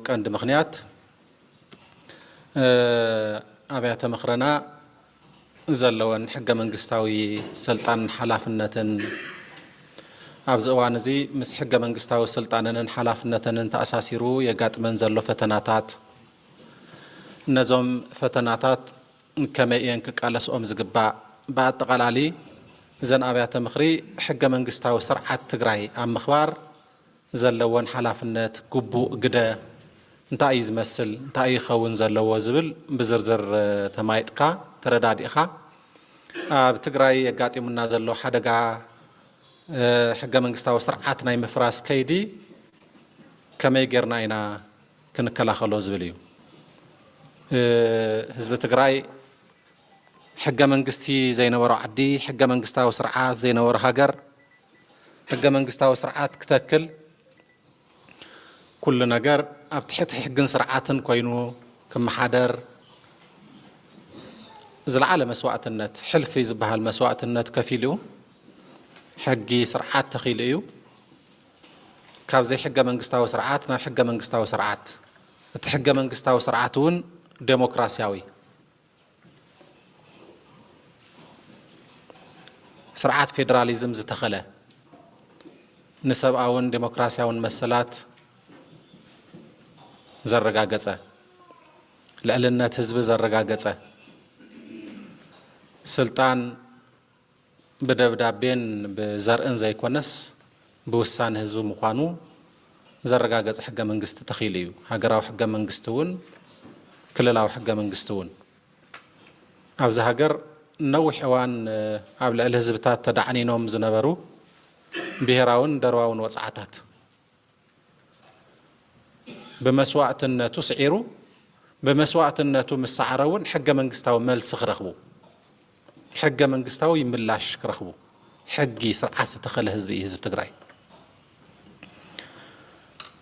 ቀንድ ምክንያት አብያተ መኽረና ዘለወን ሕገ መንግስታዊ ስልጣን ሓላፍነትን ኣብዚ እዋን እዚ ምስ ሕገ መንግስታዊ ስልጣንን ሓላፍነትን ተኣሳሲሩ የጋጥመን ዘሎ ፈተናታት ነዞም ፈተናታት ከመይ እየን ክቃለስኦም ዝግባእ ብኣጠቃላሊ እዘን ኣብያተ ምኽሪ ሕገ መንግስታዊ ስርዓት ትግራይ ኣብ ምኽባር ዘለወን ሓላፍነት ግቡእ ግደ እንታይ እዩ ዝመስል እንታይ ይኸውን ዘለዎ ዝብል ብዝርዝር ተማይጥካ ተረዳዲእኻ ኣብ ትግራይ የጋጢሙና ዘሎ ሓደጋ ሕገ መንግስታዊ ስርዓት ናይ ምፍራስ ከይዲ ከመይ ጌርና ኢና ክንከላኸሎ ዝብል እዩ ህዝቢ ትግራይ ሕገ መንግስቲ ዘይነበሮ ዓዲ ሕገ መንግስታዊ ስርዓት ዘይነበሮ ሃገር ሕገ መንግስታዊ ስርዓት ክተክል ኩሉ ነገር ኣብ ትሕቲ ሕግን ስርዓትን ኮይኑ ክመሓደር ዝለዓለ መስዋዕትነት ሕልፊ ዝበሃል መስዋዕትነት ከፊሉ ሕጊ ስርዓት ተኺሉ እዩ ካብዘይ ሕገ መንግስታዊ ስርዓት ናብ ሕገ መንግስታዊ ስርዓት እቲ ሕገ መንግስታዊ ስርዓት እውን ዴሞክራሲያዊ ስርዓት ፌደራሊዝም ዝተኸለ ንሰብኣውን ዴሞክራሲያውን መሰላት ዘረጋገጸ ልዕልነት ህዝቢ ዘረጋገጸ ስልጣን ብደብዳቤን ብዘርእን ዘይኮነስ ብውሳነ ህዝቢ ምዃኑ ዘረጋገጸ ሕገ መንግስቲ ተኺሉ እዩ ሃገራዊ ሕገ መንግስቲ እውን ክልላዊ ሕገ መንግስቲ እውን ኣብዚ ሃገር ነዊሕ እዋን ኣብ ልዕሊ ህዝብታት ተዳዕኒኖም ዝነበሩ ብሄራውን ደርባውን ወፃዓታት በመስዋዕትነቱ ስዒሩ በመስዋዕትነቱ መሳዕረውን ሕገ መንግስታዊ መልስ ክረኽቡ ሕገ መንግስታዊ ምላሽ ክረኽቡ ሕጊ ስርዓት ዝተኸለ ህዝቢ ህዝብ ትግራይ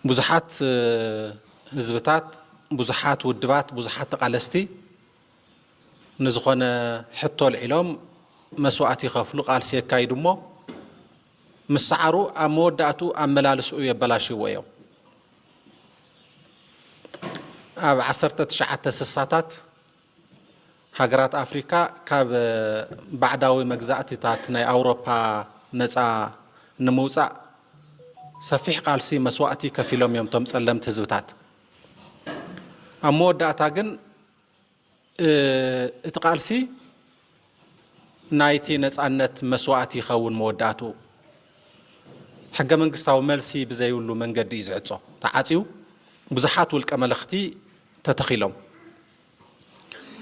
ብዙሓት ህዝብታት ብዙሓት ውድባት ብዙሓት ተቃለስቲ ንዝኾነ ሕቶ ልዒሎም መስዋዕት ይኸፍሉ ቃልሲ የካይዱ እሞ ምሳዓሩ ኣብ መወዳእቱ ኣመላልስኡ የበላሽዎ እዮም ኣብ 1960ታት ሃገራት ኣፍሪካ ካብ ባዕዳዊ መግዛእትታት ናይ ኣውሮፓ ነፃ ንምውፃእ ሰፊሕ ቃልሲ መስዋዕቲ ከፊሎም እዮም ቶም ጸለምቲ ህዝብታት ኣብ መወዳእታ ግን እቲ ቃልሲ ናይቲ ነፃነት መስዋዕቲ ይኸውን መወዳእቱ ሕገ መንግስታዊ መልሲ ብዘይብሉ መንገዲ እዩ ዝዕፆ ተዓፅዩ ብዙሓት ውልቀ መልእኽቲ ተተኺሎም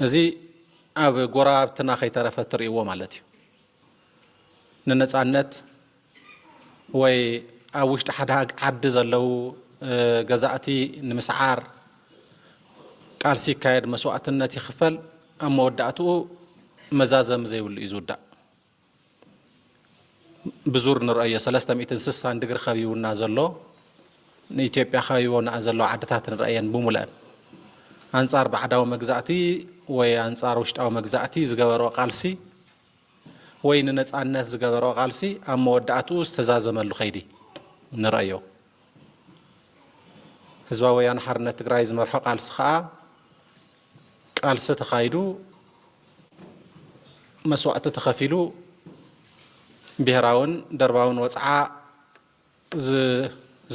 እዚ ኣብ ጎራብትና ከይተረፈ ትርእይዎ ማለት እዩ ንነፃነት ወይ ኣብ ውሽጢ ሓደ ዓዲ ዘለው ገዛእቲ ንምስዓር ቃልሲ ይካየድ መስዋዕትነት ይኽፈል ኣብ መወዳእትኡ መዛዘም ዘይብሉ እዩ ዝውዳእ ብዙር ንርአዮ 360 ዲግሪ ኸቢቡና ዘሎ ንኢትዮጵያ ኸቢቦና ዘሎ ዓድታት ንርአየን ብሙልአን አንጻር ባዕዳዊ መግዛእቲ ወይ አንጻር ውሽጣዊ መግዛእቲ ዝገበሮ ቃልሲ ወይ ንነፃነት ዝገበሮ ቃልሲ ኣብ መወዳእትኡ ዝተዛዘመሉ ኸይዲ ንርአዮ ህዝባዊ ወያነ ሓርነት ትግራይ ዝመርሖ ቃልሲ ከዓ ቃልሲ ተኻይዱ መስዋዕቲ ተኸፊሉ ብሄራውን ደርባውን ወፅዓ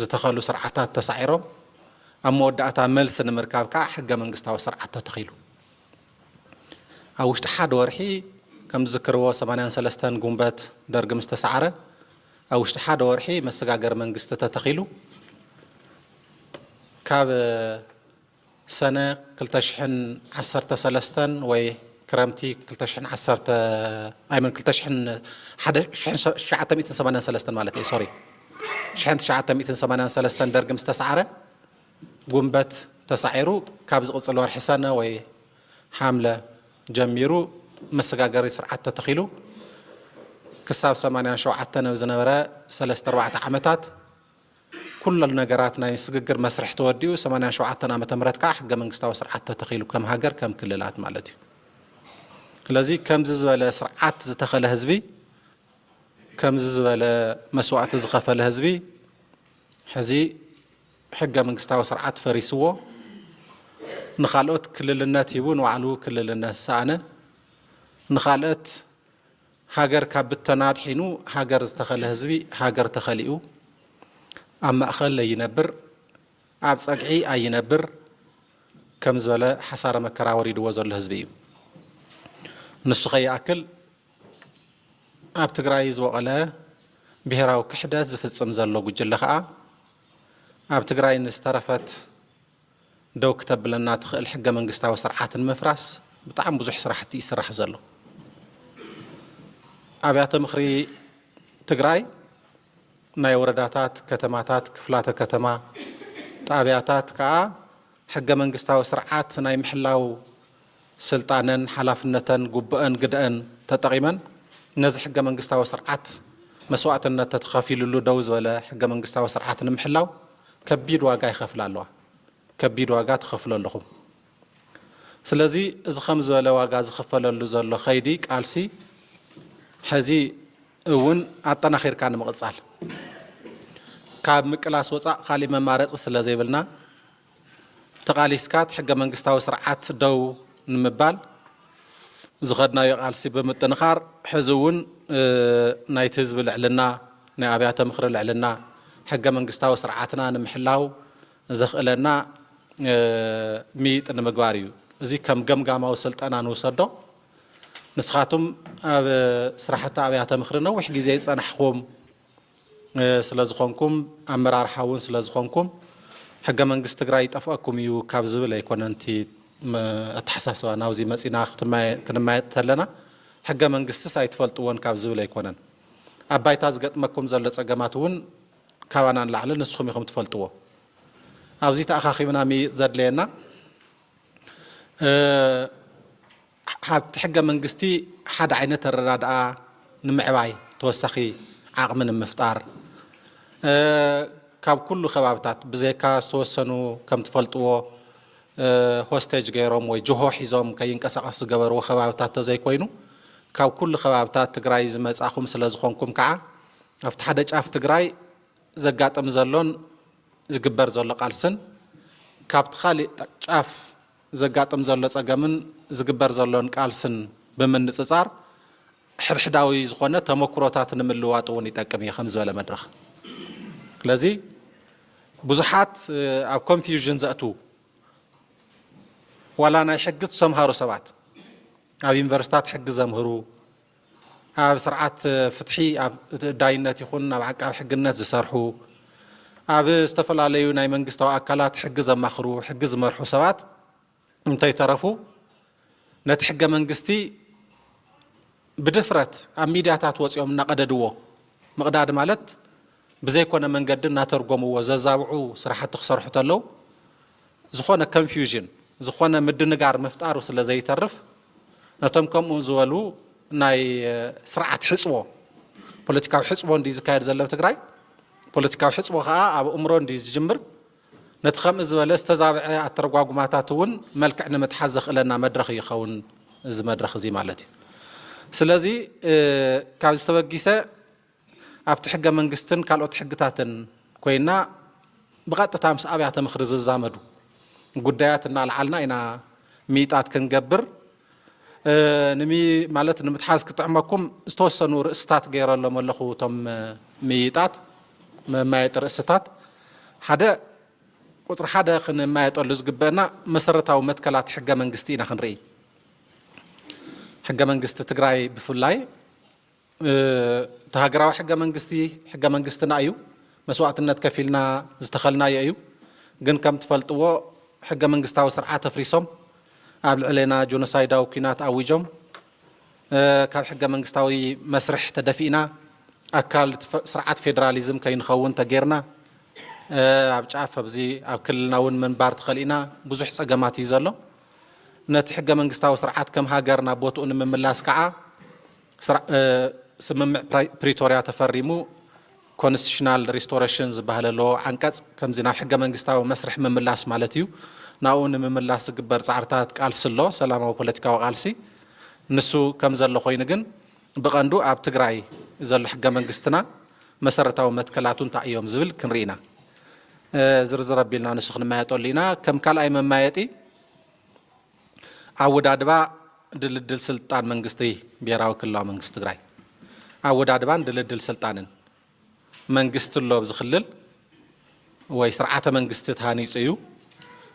ዝተኸሉ ስርዓታት ተሳዒሮም ኣብ መወዳእታ መልሲ ንምርካብ ከዓ ሕገ መንግስታዊ ስርዓት ተተኺሉ ኣብ ውሽጢ ሓደ ወርሒ ከም ዝዝክርዎ 83 ጉንበት ደርጊ ምስ ተሰዓረ ኣብ ውሽጢ ሓደ ወርሒ መሰጋገር መንግስቲ ተተኺሉ ካብ ሰነ 2013 ወይ ክረምቲ 2010 ኣይመን 1983 ማለት እዩ ሶሪ شحنت شعات 183 درجة مستسعرة قنبت تسعيرو كابز قصة الورح سنة وي حاملة جميرو مسقاقري سرعات تتخيلو كساب 8 شوعات نوزنورة 3-4 عامتات كل النجارات ناي سققر مسرح توديو 8 شوعات عامة مرتكع حق من قستاو سرعات تتخيلو كم هاجر كم كللات مالتي لذي كم زبالة سرعات زتخل هزبي كم زبالة مسوعات زخفل هزبي حزي حقا من قستاو سرعات فريسوه نخالوت كل الناس يبون وعلو كل الناس سعنة نخالت هاجر كابتناد حينو هاجر استخل هزبي هاجر تخليو أما أخل ينبر عبس أقعي أي ينبر كم زلا حصار مكراوري دوزر الهزبي نسخي أكل أب تقرايز وقلا بهراو كحدة زفت سمزلو جل خاء أب تقراي نسترفت دو كتب لنا تخيل حقا من قستاو سرعات المفراس بطعم بزح سرحتي يسرح زلو أبيات مخري تقراي ناي ورداتات كتماتات كفلات كتما تابياتات كا حقا من قستاو سرعات ناي محلاو سلطانا حلافنة قبئن قدئن تتقيما نزح حقا من قستاو سرعات مسوعتنا تتخافي للو دوز ولا حقا من قستاو سرعات نمحلاو كبير واقع يخفل الله كبير واقع تخفل لكم سلازي إذا خمس ولا واقع زخفل اللو خيدي قالسي حزي ون عطنا خير كان مقصال كاب مقلاس وصا خالي ممارص سلازي بلنا تقالي سكات حق منقستاو سرعات دو نمبال زغدنا يقالسي بمتنخار حزون نايت حزب العلنا ناي ابيات مخر العلنا حق منقستاو سرعاتنا نمحلاو زخلنا ميت نمغواريو زي كم قمقاماو سلطانا نوصدو نسخاتهم سرحة أبيات مخرنا وحجي زي صنحهم سلازخونكم أمرار حاون سلازخونكم حاجة من قست قراي تفاقكم يو كابز ولا يكون أنتي أتحسسوا ناوزي مسينا كنا ما يتلنا حاجة من قست سايتفلتون كابز ولا يكون أباي تازقت مكم زلت أجمعتون كوانا لعل نسخهم يخم تفلتوا أوزي تأخاخي منا مي زاد لنا حابت حقا من قستي حد عينة الرداء نمعواي توسخي عقم المفتار كاب كل خبابتات بزيكاس توسنو كم تفلتوا هوستيج غيروم وجهو حيزوم كاين كسقس قبر وخبابتات زي كوينو كاب كل خبابتات تقراي زمز أخوم سلازخونكم كعا أفت حدج أفت تقراي زقات أمزلون زقبر زول قالسن كاب تخالي تقاف زقات أمزلون أقامن زقبر زلون قالسن بمن نصصار حدحداوي زخونه تمكروتات نملواطون يطقم يخمز ولا مدرخ لذي بزحات اب كونفيوجن زاتو ولا ناي حقت سمهارو سبات اب يونيفرسيتات حق زمهرو اب سرعات فتحي اب داينات يكون اب عقاب حقنات زسرحو اب استفلاليو ناي منغستاو اكلات حق زمخرو حق زمرحو سبات انتي ترفو نتحقق منقستي بدفرت أميداتات وصيهم نقددوه مقداد مالت بزي كونا منقد ناترقومو وزازاوعو صراحة تخسر حتى لو زخونا كونفيوجن زخونا مدنقار مفتارو سلا زي ترف نتم كم زوالو ناي سرعة حصوه بوليتيكاو حصوه دي زكاير زلو تقراي بوليتيكاو حصوه خا اب امرون دي جمر نتخم زوال استزابع الترقواقماتاتون ملكع نمتحزخ لنا مدرخ يخون زي مدرخ زي مالتي سلازي كاب استبقيسة ابت حقا منقستن كالوت حقتاتن كوينا بغات تامس ابيات مخرز الزامدو قداياتنا العالنا انا ميتات كنقبر نمي مالت نمتحاز كتعمكم استوسنو رئستات غير اللهم اللخو تم ميتات ما يترئستات حدا قطر حدا خن ما يطول زقبنا مسرتاو متكلات حقا منقستينا خنري حقا منقست تقراي بفلاي تهاجراو حقا منقستي حقا منقستنا ايو مسوعتنا تكفيلنا استخلنا ايو جن كم تفلطو حقا منقستاو سرعات فريسوم قبل علينا جونوسايداو كينات اويجوم كاب حقا منقستاوي مسرح تدفينا أكال سرعة فيدراليزم كين خون تجيرنا أبجعف بزي أكلنا ون من بارت خلينا بزح سجمات يزلو نتحق من قستاو سرعات كم هاجرنا بوتون من ملاس كعا سمم بريتوريا تفريمو constitutional restorations بهاللو عنكز كم زنا حق من قستاو مسرح من ملاس مالتيو ناون من ملاس جبر زعرتات قال سلو سلام وبوليتيكا وقالسي نسو كم زل خوينجن بقندو أب تجراي زل حق من قستنا مسرتاو متكلاتون تعيهم زبل كنرينا زرزر بيلنا نسخن ما يطولينا كم كال أي من ما يتي عود أدبا دل سلطان من قستي بيراو كلا من قست تجراي عود أدبا دل سلطانن من قست الله بزخلل ويسرعة من قست هاني سيو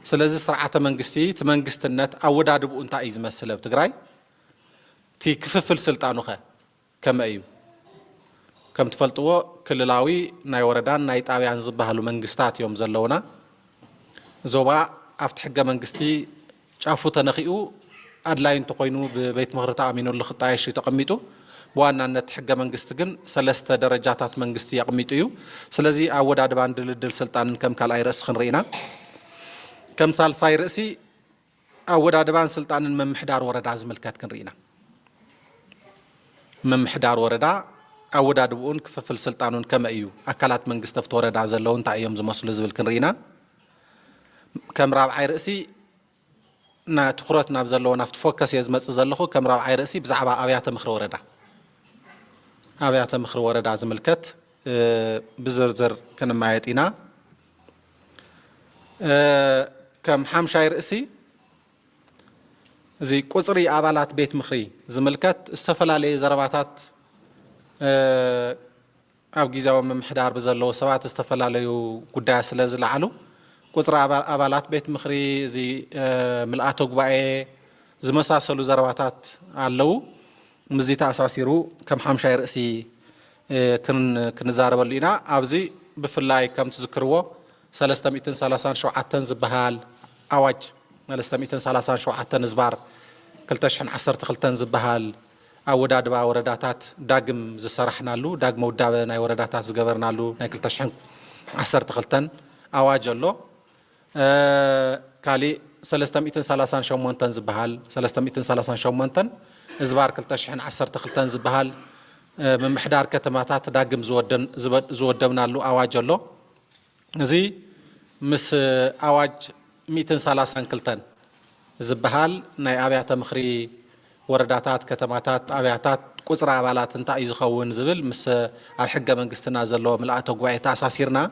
سلازي سرعة من قستي تمن قست النت عود أدبو أنت عايز مسألة بتجراي تي كففل سلطانو خا كم أيو كم تفلتوا كل لاوي ناي وردان ناي تابع عن زبها له منجستات يوم زلونا زوبا أفتح حاجة منجستي شافوا تنخيو أدلاين تقينو ببيت مغرطة عمينو اللي خطايش يتقميتو بوانا نت حاجة منجستجن سلست درجاتات منجستي يقميتو سلزي أود عدبان دل سلطان كم كالاي رأس خنرينا كم سال صاير رأسي أود عدبان سلطان من محدار ورد عزم الكات كنرينا من محدار وردا أود أدبون كففل سلطانون كما أيو أكلات من قستفت وردا زلون تعيهم زمسول زبل كنرينا كم رابع رأسي نا تخرط نابزلون أفت فوكس يزمت زلخو كم رابع رأسي بزعبا أبيات مخر وردا أبيات مخر وردا زملكت بزرزر كان معيتنا كم حمشاي رأسي زي قصري عبالات بيت مخري زملكت استفلا لي زرباتات أو جيزاو من محدار بزلو سبعة استفلا لي قداس سلازل علو قصري عبالات بيت مخري زي ملقاتو قبعي زي مساسلو زرباتات علو مزيتا أساسيرو كم حمشاي رأسي كن زارب لينا أبزي بفلاي كم تذكروه سلستميتن سلاسان شوعتن زبهال أواج سلستميتن سلاسان شوعتن زبار كلتشحن عصرت خلتن زبهال أود أدبا ورداتات داقم زسرحنا له داقم ودابا ناي ورداتات زقبرنا له ناي كلتشحن عصرت خلتن أواج له كالي سلستميتن سلاسان شومنتن زبهال سلستميتن سلاسان شومنتن زبار كلتشحن عصرت خلتن زبهال من محدار كتماتات داقم زودمنا له أواج له زي مس أواج 230 كلتن زبهال ناي أبيات مخري ورداتات كتماتات أبياتات قصر عبالات انتا يزخون زبل مس الحقة من قستنا زلو ملقاتو قوعيتا أساسيرنا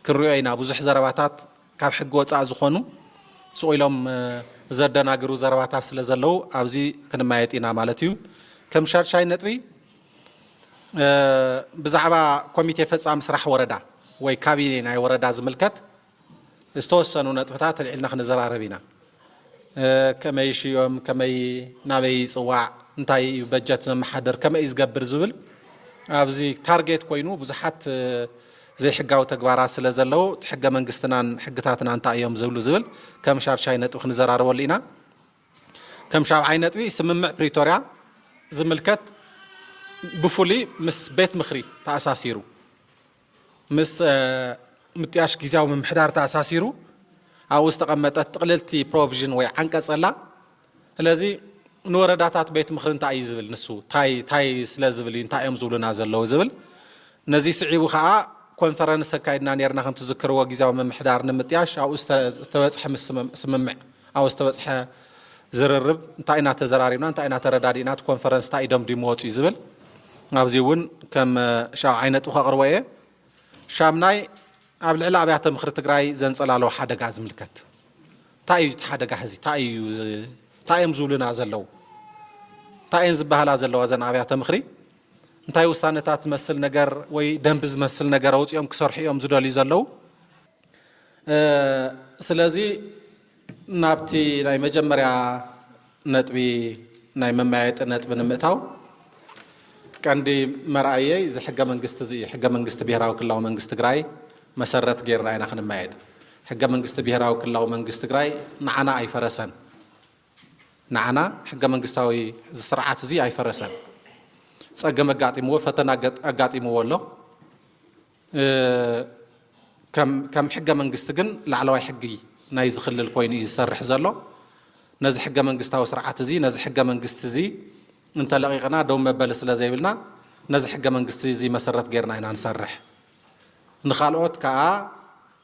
كروينا بزح زرباتات كاب حقوة أزخونو سويلهم زردنا قرو زرباتات سلزلو أبزي كنما يتينا مالتيو كم شار شاي نتوي بزعبا كوميتي فتصام سرح وردا وي كابيني ناي وردا زملكت استوسنو نطفتات اللي قلنا خنزر عربينا كما يشيوم كما نابي صواع انتاي بجتنا محدر كما يزقبر زبل ابزي تارجت كوينو بزحات زي حقاو تقبارا سلازلو تحقا من قستنان حقتاتنا انتا ايوم زبلو زبل كم شار شاي نطف خنزر عربولينا كم شاب عاي نطوي سممع بريتوريا زملكت بفولي مس بيت مخري تأساسيرو مس متياش كيزاو من محدار تأساسيرو أو استقامت تقللتي بروفيجن وي عنكس الله الذي نورداتات بيت مخرن تاي زبل نسو تاي سلازبلين تاي امزولنا زلو زبل نزي سعيبو خا كونفرنس كايدنا نيرنا خم تذكروا غيزاو من محدار نمتياش او استوصح سممع او استوصح زررب تاينا تزرارينا تاينا تردادينا كونفرنس تاي دم ديموت زبل ابزيون كم شاو عينتو خقرويه شامناي قبل العلا بيعت مخر تجراي زنصلالو حدقة زملكت تاي حدقة هزي تاي مزولنا زلو تاي زبهلا زلو زن عبيعت مخري انتاي وسانتات تمثل نجار وي دنبز مثل نجار اوت يوم كسرح يوم زودالي زلو سلازي نابتي ناي مجمريا نطبي ناي ممايت نطب نمتاو كاندي مرأيي زي حقا منقست زي حقا منقست بيهراو كلاو منقست تجراي مسرت غيرنا انا خن مايد حق منقست بيهراو كلاو منقست تግራይ نعنا اي فرسن نعنا حق منقستاوي سرعات زي اي فرسن ጸገም አጋጢሞ ፈተና አጋጢሞ ወሎ ከም ሕገ መንግስቲ ግን ላዕለዋይ ሕጊ ናይ ዝኽልል ኮይኑ ይሰርሕ ዘሎ ነዚ ሕገ መንግስታዊ ስርዓት እዚ ነዚ ሕገ መንግስቲ እዚ እንተለቂቕና ደው መበለ ስለ ዘይብልና ነዚ ሕገ መንግስቲ እዚ መሰረት ጌርና ኢና ንሰርሕ ንኻልኦት ከዓ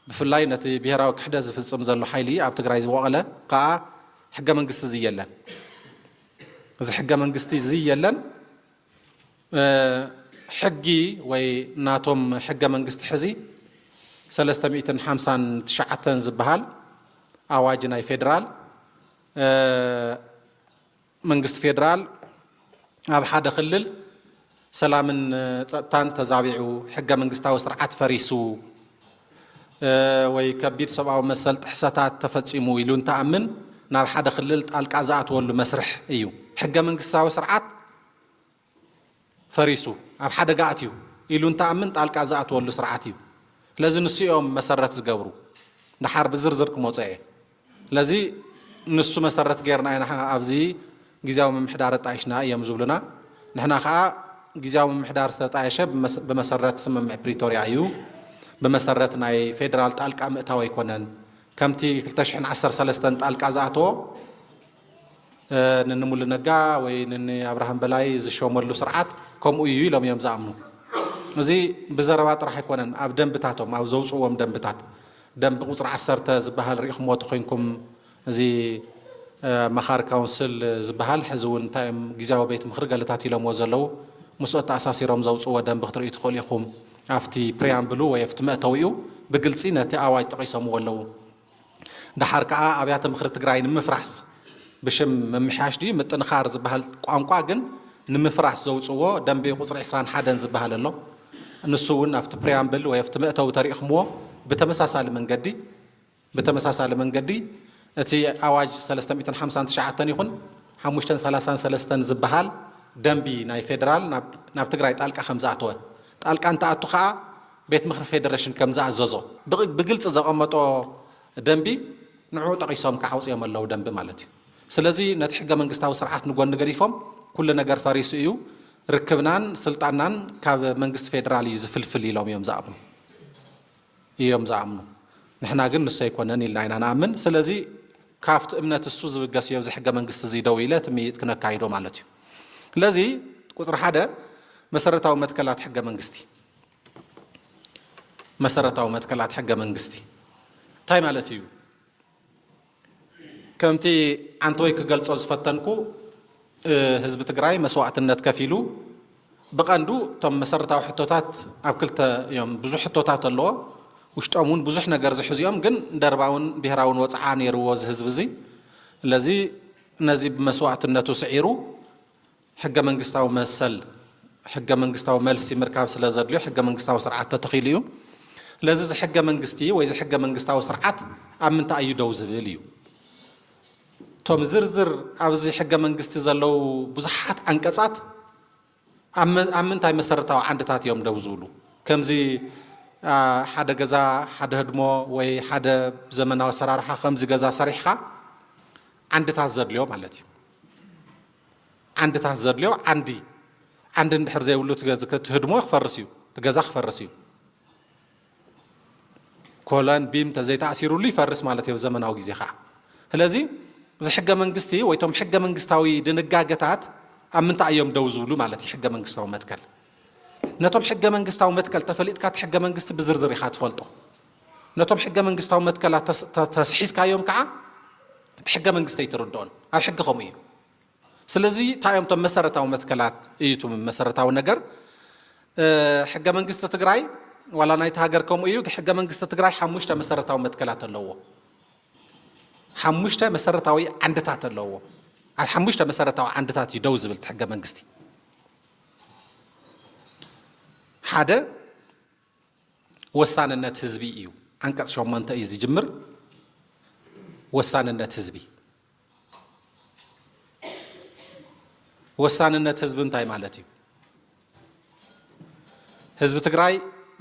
ብፍላይ ነቲ ብሄራዊ ክሕደት ዝፍፅም ዘሎ ሓይሊ ኣብ ትግራይ ዝወቐለ ከዓ ሕገ መንግስቲ እዚ የለን እዚ ሕገ መንግስቲ እዚ የለን ሕጊ ወይ ናቶም ሕገ መንግስቲ ሕዚ 359 ዝበሃል ኣዋጅ ናይ ፌደራል መንግስቲ ፌደራል ኣብ ሓደ ክልል ሰላምን ጸጥታን ተዛቢዑ ሕገ መንግስታዊ ስርዓት ፈሪሱ ወይ ከቢድ ሰብኣዊ መሰል ጥሕሰታት ተፈጺሙ ኢሉ እንተኣምን ናብ ሓደ ክልል ጣልቃ ዝኣትወሉ መስርሕ እዩ ሕገ መንግስታዊ ስርዓት ፈሪሱ ኣብ ሓደጋ ኣትዩ ኢሉ እንተኣምን ጣልቃ ዝኣትወሉ ስርዓት እዩ ለዚ ንስኦም መሰረት ዝገብሩ ንሓር ብዝርዝር ክመፅአ እየ ለዚ ንሱ መሰረት ጌርና ኢና ኣብዚ ጊዜያዊ ምምሕዳር ጣይሽና እዮም ዝብሉና ንሕና ከዓ ጊዜያዊ ምምሕዳር ዝተጣየሸ ብመሰረት ስምምዕ ፕሪቶሪያ እዩ ብመሰረት ናይ ፌደራል ጣልቃ ምእታው ኣይኮነን ከምቲ 2013 ጣልቃ ዝኣተዎ ንንሙሉ ነጋ ወይ ንኣብርሃም በላይ ዝሾመሉ ስርዓት ከምኡ እዩ ኢሎም እዮም ዝኣምኑ እዚ ብዘረባ ጥራሕ ኣይኮነን ኣብ ደንብታቶም ኣብ ዘውፅዎም ደንብታት ደንቢ ቁፅሪ 10 ዝበሃል ሪኢኹምዎ ተኮይንኩም እዚ መኻሪ ካውንስል ዝበሃል ሕዚ እውን እንታይ እዮም ጊዜያዊ ቤት ምክሪ ገለታት ኢሎምዎ ዘለው ምስኦ ተኣሳሲሮም ዘውፅዎ ደንቢ ክትሪኡ ትኽእሉ ኢኹም ኣብቲ ፕሪያምብሉ ወይ ኣብቲ መእተዊኡ ብግልፂ ነቲ ኣዋጅ ጠቂሶምዎ ኣለው ድሓር ከዓ ኣብያተ ምክሪ ትግራይ ንምፍራስ ብሽም ምምሕያሽ ድዩ ምጥንኻር ዝበሃል ቋንቋ ግን ንምፍራስ ዘውፅዎ ደንቢ ቁፅሪ 21 ዝበሃል ኣሎ ንሱ እውን ኣብቲ ፕሪያምብል ወይ ኣብቲ መእተዊ ተሪኢኹምዎ ብተመሳሳሊ መንገዲ እቲ ኣዋጅ 359 ይኹን 533 ዝበሃል ደንቢ ናይ ፌደራል ናብ ትግራይ ጣልቃ ከም ዝኣተወ ጣልቃ እንተኣቱ ከዓ ቤት ምክሪ ፌደሬሽን ከም ዝኣዘዞ ብግልፂ ዘቐመጦ ደንቢ ንዕኡ ጠቂሶም ከዓ ኣውፅኦም ኣለው ደንቢ ማለት እዩ ስለዚ ነቲ ሕገ መንግስታዊ ስርዓት ንጎኒ ገዲፎም ኩሉ ነገር ፈሪሱ እዩ ርክብናን ስልጣናን ካብ መንግስቲ ፌደራል እዩ ዝፍልፍል ኢሎም እዮም ዝኣምኑ ንሕና ግን ንሱ ኣይኮነን ኢልና ኢና ንኣምን ስለዚ ካብቲ እምነት እሱ ዝብገስ እዩ እዚ ሕገ መንግስቲ እዚ ደው ኢለ ትምይጥ ክነካይዶ ማለት እዩ ስለዚ ቁፅሪ 1 መሰረታዊ መትከላት ሕገ መንግስቲ መሰረታዊ መትከላት ሕገ መንግስቲ እንታይ ማለት እዩ ከምቲ አንተወይ ክገልጾ ዝፈተንኩ ህዝቢ ትግራይ መስዋዕትነት ከፊሉ ብቐንዱ ቶም መሰረታዊ ሕቶታት ኣብ ክልተ እዮም ብዙሕ ሕቶታት ኣለዎ ውሽጦም እውን ብዙሕ ነገር ዝሕዝዮም ግን ደርባውን ብሄራውን ወፅዓ ነይርዎ እዚ ህዝቢ እዚ ስለዚ ነዚ ብመስዋዕትነቱ ስዒሩ ሕገ መንግስታዊ መሰል ሕገ መንግስታዊ መልሲ ምርካብ ስለ ዘድልዮ ሕገ መንግስታዊ ስርዓት ተተኺሉ እዩ ስለዚ እዚ ሕገ መንግስቲ ወይ እዚ ሕገ መንግስታዊ ስርዓት ኣብ ምንታይ እዩ ደው ዝብል እዩ ቶም ዝርዝር ኣብዚ ሕገ መንግስቲ ዘለው ብዙሓት አንቀጻት ኣብ ምንታይ መሰረታዊ ዓንድታት እዮም ደው ዝብሉ ከምዚ ሓደ ገዛ ሓደ ህድሞ ወይ ሓደ ዘመናዊ ሰራርሓ ከምዚ ገዛ ሰሪሕካ ዓንድታት ዘድልዮ ማለት እዩ ዓንድታት ዘድልዮ ዓንዲ እንድሕር ዘይብሉ ህድሞ ክፈርስ እዩ ገዛ ክፈርስ እዩ ኮለን ቢም ተዘይተኣሲሩሉ ይፈርስ ማለት እዩ ዘመናዊ ግዜ ከዓ ስለዚ እዚ ሕገ መንግስቲ ወይ ቶም ሕገ መንግስታዊ ድንጋጌታት ኣብ ምንታይ እዮም ደው ዝብሉ ማለት እዩ ሕገ መንግስታዊ መትከል ነቶም ሕገ መንግስታዊ መትከል ተፈሊጥካ እቲ ሕገ መንግስቲ ብዝርዝር ኢኻ ትፈልጦ ነቶም ሕገ መንግስታዊ መትከላት ተስሒትካዮም ከዓ እቲ ሕገ መንግስቲ ኣይትርድኦን ኣብ ሕጊ ከምኡ እዩ ስለዚ ታዮም ቶም መሰረታዊ መትከላት እዩ ቶም መሰረታዊ ነገር ሕገ መንግስቲ ትግራይ ዋላ ናይቲ ሃገር ከምኡ እዩ ሕገ መንግስቲ ትግራይ 5 መሰረታዊ መትከላት ኣለዎ 5 መሰረታዊ ዓንድታት ኣለዎ ኣብ 5 መሰረታዊ ዓንድታት እዩ ደው ዝብል ሕገ መንግስቲ ሓደ ወሳንነት ህዝቢ እዩ አንቀጽ 8 እዩ ዝጅምር ወሳንነት ህዝቢ ወሳንነት ህዝቢ እንታይ ማለት እዩ ህዝቢ ትግራይ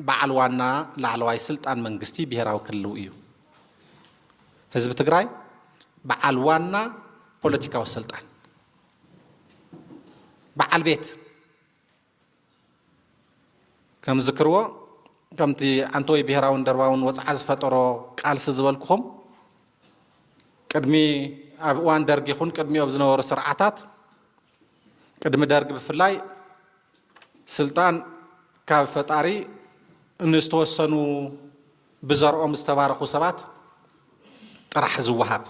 በዓል ዋና ላዕለዋይ ስልጣን መንግስቲ ብሄራዊ ክልል እዩ ህዝቢ ትግራይ በዓል ዋና ፖለቲካዊ ስልጣን በዓል ቤት كم ذكروا كم تي أنتوي بهراون درباون وصعز فترة قال سزبالكم قدمي وان درجي خون قدمي وبزنا ور سرعات قدم درج بفلاي سلطان كاب فطاري انستوسنو بزرعهم استبارخو سبات طرح زوهاب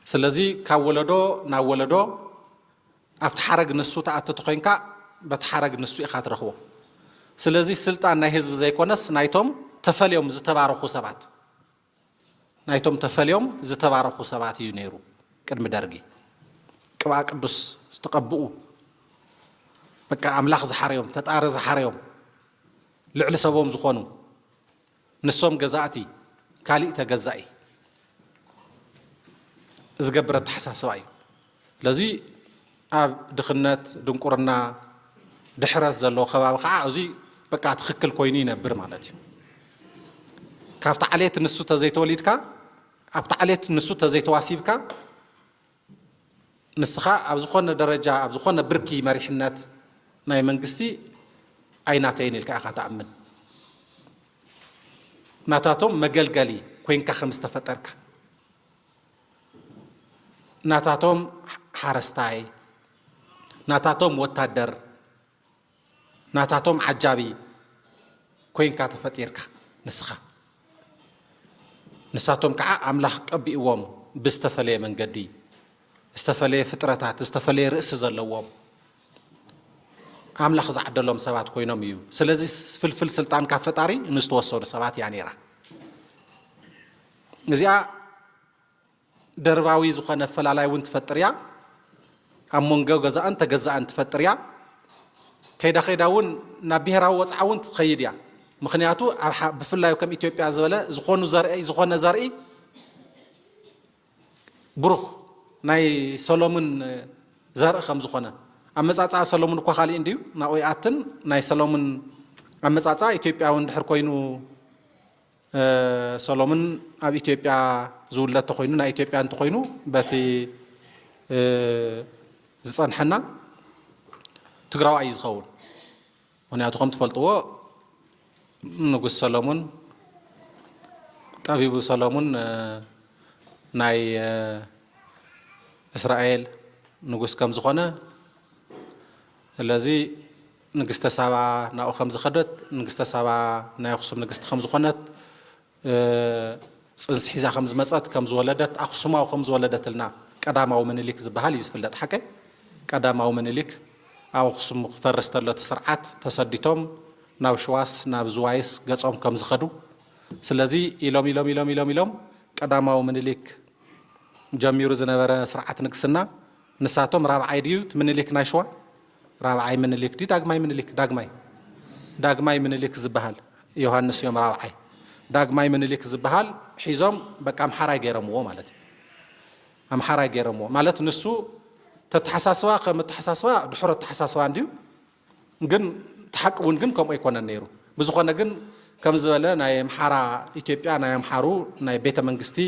سلازي كاولدو ناولدو ابت حرج نسو تاعت تخوينكا بتحرج نسو اخا ترخو سلازي سلطان ناي حزب زيكونس نايتوم تفليوم زتبارخو سبات نايتوم تفليوم زتبارخو سبات ينيرو قدم درجي قبا قدس استقبؤو بقى املاخ زحاريوم فطار زحاريوم لعل سبوم زخونو نسوم جزاتي كالي تجزائي زقبرت حساسواي لذي اب دخنات دنقرنا دحرز زلو خباب خا ازي بقى تخكل كويني نبر معناتي كافت عليت نسو تزيتوليدكا ابت عليت نسو تزيتواسيبكا نسخه اب زخونه درجه اب زخونه بركي مريحنات ناي منغستي ايناتين الكا تامن ناتاتهم مجلجلي كوينكا خمس تفترك ناتاتهم حارستاي ناتاتهم وتادر ناتاتهم عجابي كوينكا تفتيركا نسخه نساتهم كع املاح قبيوم بستفلي منجدي استفلي فطرتات استفلي رأس زلوهم املاح زعدلهم سبات كوينهم يو سلازي فلفل سلطان كفتاري نستوسور سبات يعني را نزيا درباوي زخنه فلالاي ونت فتريا امونغو غزا انت غزا انت فتريا كيدا خيداون نابيهراو وصعاون تخيديا مخنياتو بفلايو كم اثيوبيا زبله زخونه زرعي بروخ ناي سولومون زرع خم زخونه امصاصا سولومون كو خالي انديو ناوي اتن ناي سولومون امصاصا اثيوبيا وندحر كوينو سولومون اب اثيوبيا زولت تخوينو نا اثيوبيا انت خوينو بتي زصنحنا تግራው አይ ዝኸውን ምክንያቱ ከም ትፈልጥዎ ንጉስ ሰሎሞን ጠቢቡ ሰሎሞን ናይ እስራኤል ንጉስ ከም ዝኾነ ስለዚ ንግስተ ሳባ ናኡ ከም ዝኸደት ንግስተ ሳባ ናይ ኣኽሱም ንግስቲ ከም ዝኾነት ፅንስ ሒዛ ከም ዝመፀት ከም ዝወለደት ኣኽሱማዊ ከም ዝወለደትልና ቀዳማዊ ምኒልክ ዝበሃል ይዝፍለጥ ሓቀ ቀዳማዊ ምኒልክ ኣብ ኣኽሱም ክፈርስ ተሎ ተስርዓት ተሰዲቶም ናብ ሸዋስ ናብ ዝዋይስ ገጾም ከም ዝኸዱ ስለዚ ኢሎም ቀዳማዊ ምኒልክ ጀሚሩ ዝነበረ ስርዓት ንግስና ንሳቶም ራብዓይ ድዩ ምኒልክ ናይ ሸዋ ራብዓይ ምኒልክ ዲ ዳግማይ ምኒልክ ዝበሃል ዮሐንስ ዮም ራብዓይ ዳግማይ ምኒልክ ዝበሃል ሒዞም በቃ አምሓራይ ገይረምዎ ማለት አምሓራይ ገይረምዎ ማለት ንሱ ተተሐሳስባ ከም ተሐሳስባ ድሕሮ ተሐሳስባ እንዲዩ ግን ተሐቅውን ግን ከም ኣይኮነን ነይሩ ብዝኾነ ግን ከም ዝበለ ናይ አምሓራ ኢትዮጵያ ናይ አምሓሩ ናይ ቤተ መንግስቲ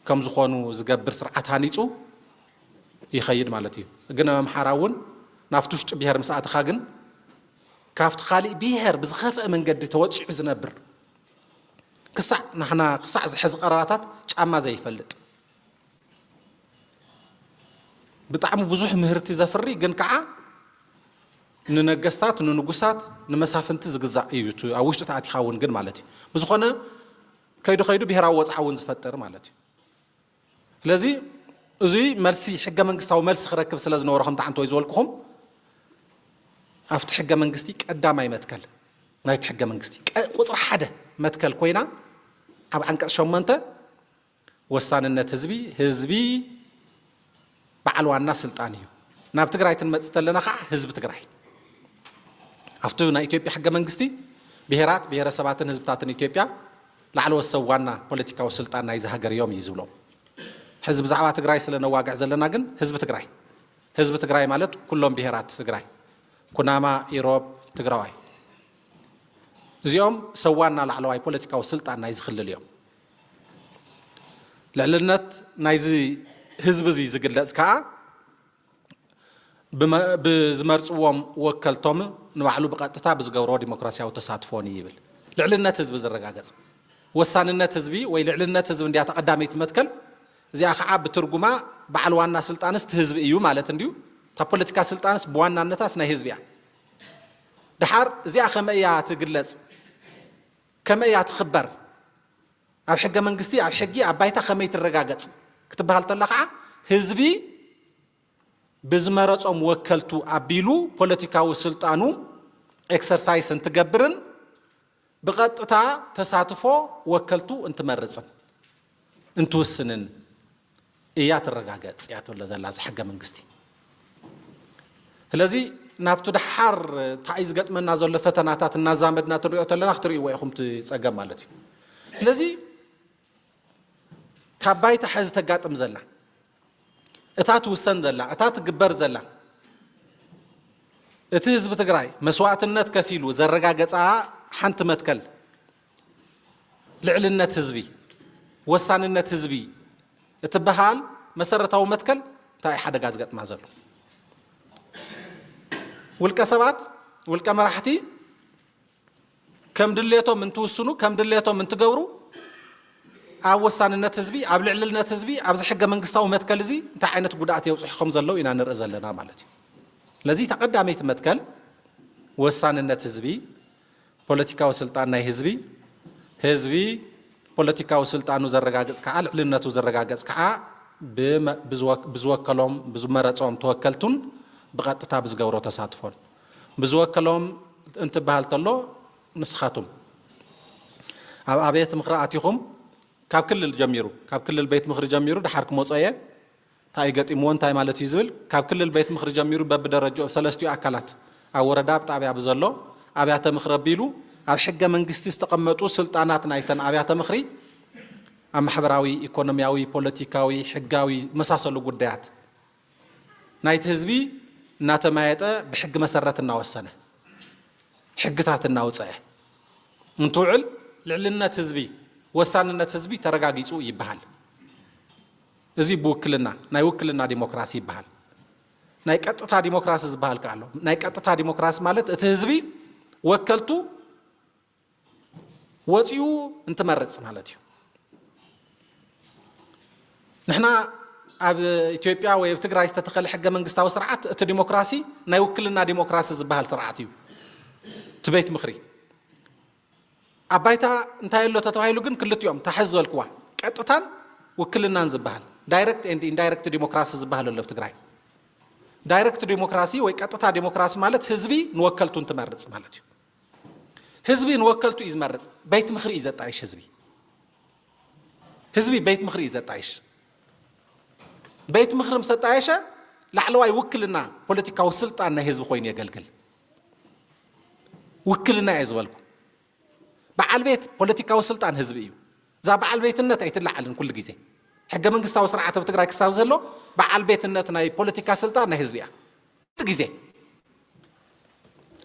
ከም ዝኾኑ ዝገብር ስርዓት ሃኒጹ ይኸይድ ማለት እዩ ግን አምሓራውን ናፍቲ ውሽጢ ብሄር ምስኣትኻ ግን ካፍቲ ካሊእ ብሄር ብዝኸፍአ መንገዲ ተወፂዑ ዝነብር ክሳዕ ናሕና ክሳዕ ዝሕዚ ቀረባታት ጫማ ዘይፈልጥ ብጣዕሚ ብዙሕ ምህርቲ ዘፍሪ ግን ከዓ ንነገስታት ንንጉሳት ንመሳፍንቲ ዝግዛእ እዩ ኣብ ውሽጢ ተኣቲኻ እውን ግን ማለት እዩ ብዝኾነ ከይዱ ብሄራዊ ወፅዓውን ዝፈጥር ማለት እዩ ስለዚ እዚ መልሲ ሕገ መንግስታዊ መልሲ ክረክብ ስለ ዝነበሮ ከምቲ ሓንቲ ወይ ዝበልኩኹም ኣብቲ ሕገ መንግስቲ ቀዳማይ መትከል ናይቲ ሕገ መንግስቲ ቁፅሪ ሓደ መትከል ኮይና ኣብ ዓንቀጽ 8 ወሳንነት ህዝቢ በዓል ዋና ስልጣን እዩ ናብ ትግራይ ትንመጽእ ተለና ከዓ ህዝቢ ትግራይ ኣብቲ ናይ ኢትዮጵያ ሕገ መንግስቲ ብሄራት ብሄረሰባትን ህዝብታትን ኢትዮጵያ ላዕለ ወሰብ ዋና ፖለቲካዊ ስልጣን ናይ ዝሃገር እዮም እዩ ዝብሎም ሕዝቢ ብዛዕባ ትግራይ ስለ ነዋግዕ ዘለና ግን ህዝቢ ትግራይ ማለት ኩሎም ብሄራት ትግራይ ኩናማ ኢሮብ ትግራዋይ እዚኦም ሰዋና ላዕለዋይ ፖለቲካዊ ስልጣን ናይ ዝኽልል እዮም ልዕልነት ናይዚ ህዝቢ እዚ ዝግለጽ ከዓ بزمرصوم وكلتهم نبعلو بقطتا بزغورو ديمقراسياو تساتفون يبل لعلنت حزب زرغاغص وساننت حزبي وي لعلنت حزب انديا تقداميت متكل زي خعاب بترجما بعل وانا سلطانس حزب ايو مالت انديو تا بوليتيكا سلطانس بوانانتاس ناي حزبيا دحار زي خميا تغلص كميا تخبر اب حق منغستي اب حقي ابايتا خمي ترغاغص كتبال تلخع حزبي بزمرصوم وكلتو ابيلو بوليتيكاو سلطانو اكسرسايز انتغبرن بقطتا تساتفو وكلتو انتمرصن انتوسنن ايا ترغاغص يا تولى زلا حق منغستي ስለዚህ ናብቱ ደሓር ታይዝ ገጥመና ዘሎ ፈተናታት እናዛመድና ትሪኦ ተለና ክትሪኦ ወይኹም ትጸገም ማለት እዩ ስለዚህ ካባይታ ሕዝ ተጋጥም ዘላ እታ ትውሰን ዘላ እታ ትግበር ዘላ እቲ ህዝቢ ትግራይ መስዋዕትነት ከፊሉ ዘረጋገጻ ሓንቲ መትከል ልዕልነት ህዝቢ ወሳንነት ህዝቢ እትበሃል መሰረታዊ መትከል ታይ ሓደጋ ዝገጥማ ዘሎ ولك سبات ولك مراحتي كم دليتو من توسنو كم دليتو من تجورو أوسان النتزبي أبلع للنتزبي أبز حاجة من قصة ومتكلزي أنت عينت بدأت يوصح خمسة لو إن نرزل لنا مالتي الذي تقدمت متكل وسان النتزبي بوليتيكا وسلطان هزبي هزبي بوليتيكا وسلطان وزرقاقس كعال علنة وزرقاقس كع بزوكلهم بزمرتهم توكلتون بقطتا بزغورو تساتفون بزوكلهم انت بهالتلو نسخاتهم ابيت مخراتيهم كاب كل الجميرو كاب كل البيت مخرج جميرو دحركم وصيه تاي غطيمون تاي مالتي يزبل كاب كل البيت مخرج جميرو ببدرجو سلستيو اكلات او وردا بطابيا بزلو ابيات مخربيلو اب حقه منغستي استقمطو سلطانات نايتن ابيات مخري ام محبراوي ايكونومياوي بوليتيكاوي حقاوي مساسلو غدايات نايت حزبي ناتمايطه بحق مسرت ناوسنه حقታት እናውጽአ እንቱዕል ልዕልነት ህዝቢ ወሳንነት ህዝቢ ተረጋጊጹ ይባሃል እዚ በውክልና ናይ ውክልና ዲሞክራሲ ይባሃል ናይ ቀጥታ ዲሞክራሲ ዝባሃል ካሎ ናይ ቀጥታ ዲሞክራሲ ማለት እቲ ህዝቢ ወከልቱ ወጽዩ እንትመርጽ ማለት እዩ ንሕና ኣብ ኢትዮጵያ ወይ ኣብ ትግራይ ዝተተኸለ ሕገ መንግስታዊ ስርዓት እቲ ዲሞክራሲ ናይ ውክልና ዲሞክራሲ ዝባሃል ስርዓት እዩ تبيت مخري أبايتا انتهي له تتوهيلو جن كلتيوم تحزوا الكوا قطتان وكلنا نزبهال دايركت اند اندايركت ديموكراسي زبهال اللي بتقراي دايركت ديموكراسي وي قطتا ديموكراسي مالت حزبي نوكلتو انتمرص مالتي حزبي نوكلتو يزمرص بيت مخري يزطايش حزبي بيت مخري يزطايش بيت مخرم سطايشه لعلواي وكلنا بوليتيكاو سلطان حزب خوين يغلغل وكلنا يزبلكم بعل بيت بوليتيكا وسلطان حزبي ذا بعل بيتነት አይተላዓልን كل ጊዜ ሕገ መንግስታዊ ስርዓት በትግራይ ክሳብ ዘሎ بعل بيتነት ናይ ፖለቲካ ስልጣን ናይ ህዝብያ ጊዜ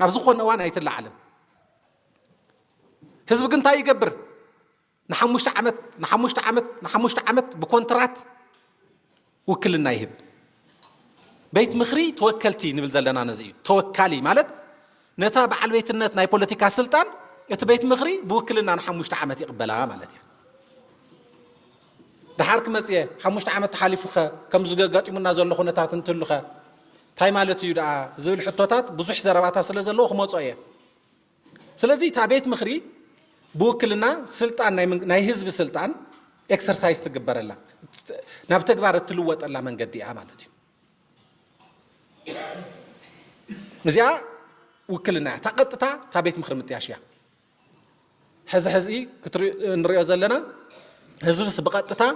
ኣብ ዝኾነ እዋን አይተላዓልን ህዝብ ግን ታይ ይገብር ንሓሙሽተ ዓመት ብኮንትራት ውክልና ይህብ ቤት ምኽሪ ተወከልቲ ንብል ዘለና ነዚ እዩ ተወካሊ ማለት نتا بعل بيتነት ናይ ፖለቲካ ስልጣን እቲ ቤት ምኽሪ ብውክልና ንሓሙሽተ ዓመት ይቅበላ ማለት እዩ ድሓር ክመጽየ ሓሙሽተ ዓመት ተሓሊፉኸ ከም ዝገጋጢሙና ዘሎ ኩነታት እንትልኸ ታይ ማለት እዩ ዳ ዝብል ሕቶታት ብዙሕ ዘረባታት ስለ ዘለዎ ክመጽኦ እየ ስለዚህ ታ ቤት ምኽሪ ብውክልና ስልጣን ናይ ህዝቢ ስልጣን ኤክሰርሳይዝ ትግበረላ ናብ ተግባር እትልወጠላ መንገዲ እያ ማለት እዩ እዚኣ وكلنا تقطتا تابيت مخر متياشيا حزي نريو زلنا حزبس بقطتا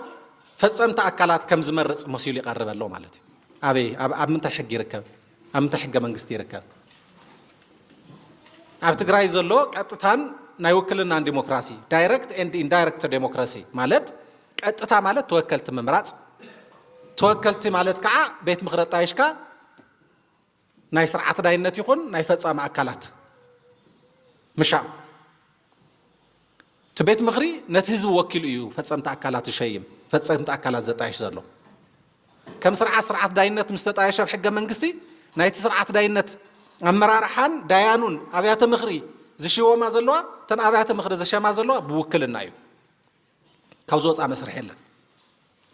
فصمت اكلات كم زمرص مسيل يقرب له معناته ابي اب من تحق يركب ام تحق منغست يركب اب تግራይ ዘሎ ቀጥታን ናይ ውክልና ዲሞክራሲ ዳይሬክት ኤንድ ኢንዳይሬክት ዲሞክራሲ ማለት ቀጥታ ማለት ተወከልቲ መምራጽ ተወከልቲ ማለት ከዓ ቤት ምኽሪ ጣይሽካ ናይ ስርዓት ዳይነት ይኹን ናይ ፈጻሚ አካላት ምሻም ትቤት ምኽሪ ነቲ ህዝቢ ወኪሉ እዩ ፈጸምቲ አካላት ይሸይም ፈጸምቲ አካላት ዘጣይሽ ዘሎ ከም ስርዓት ዳይነት ምስ ተጣይሸ ሕገ መንግስቲ نايت سرعة داينت أمرارحان دايانون أبيات مخري زشيو ما زلوا تن أبيات مخري زشيو ما زلوا بوكل النايو كوزوز مسرح يلن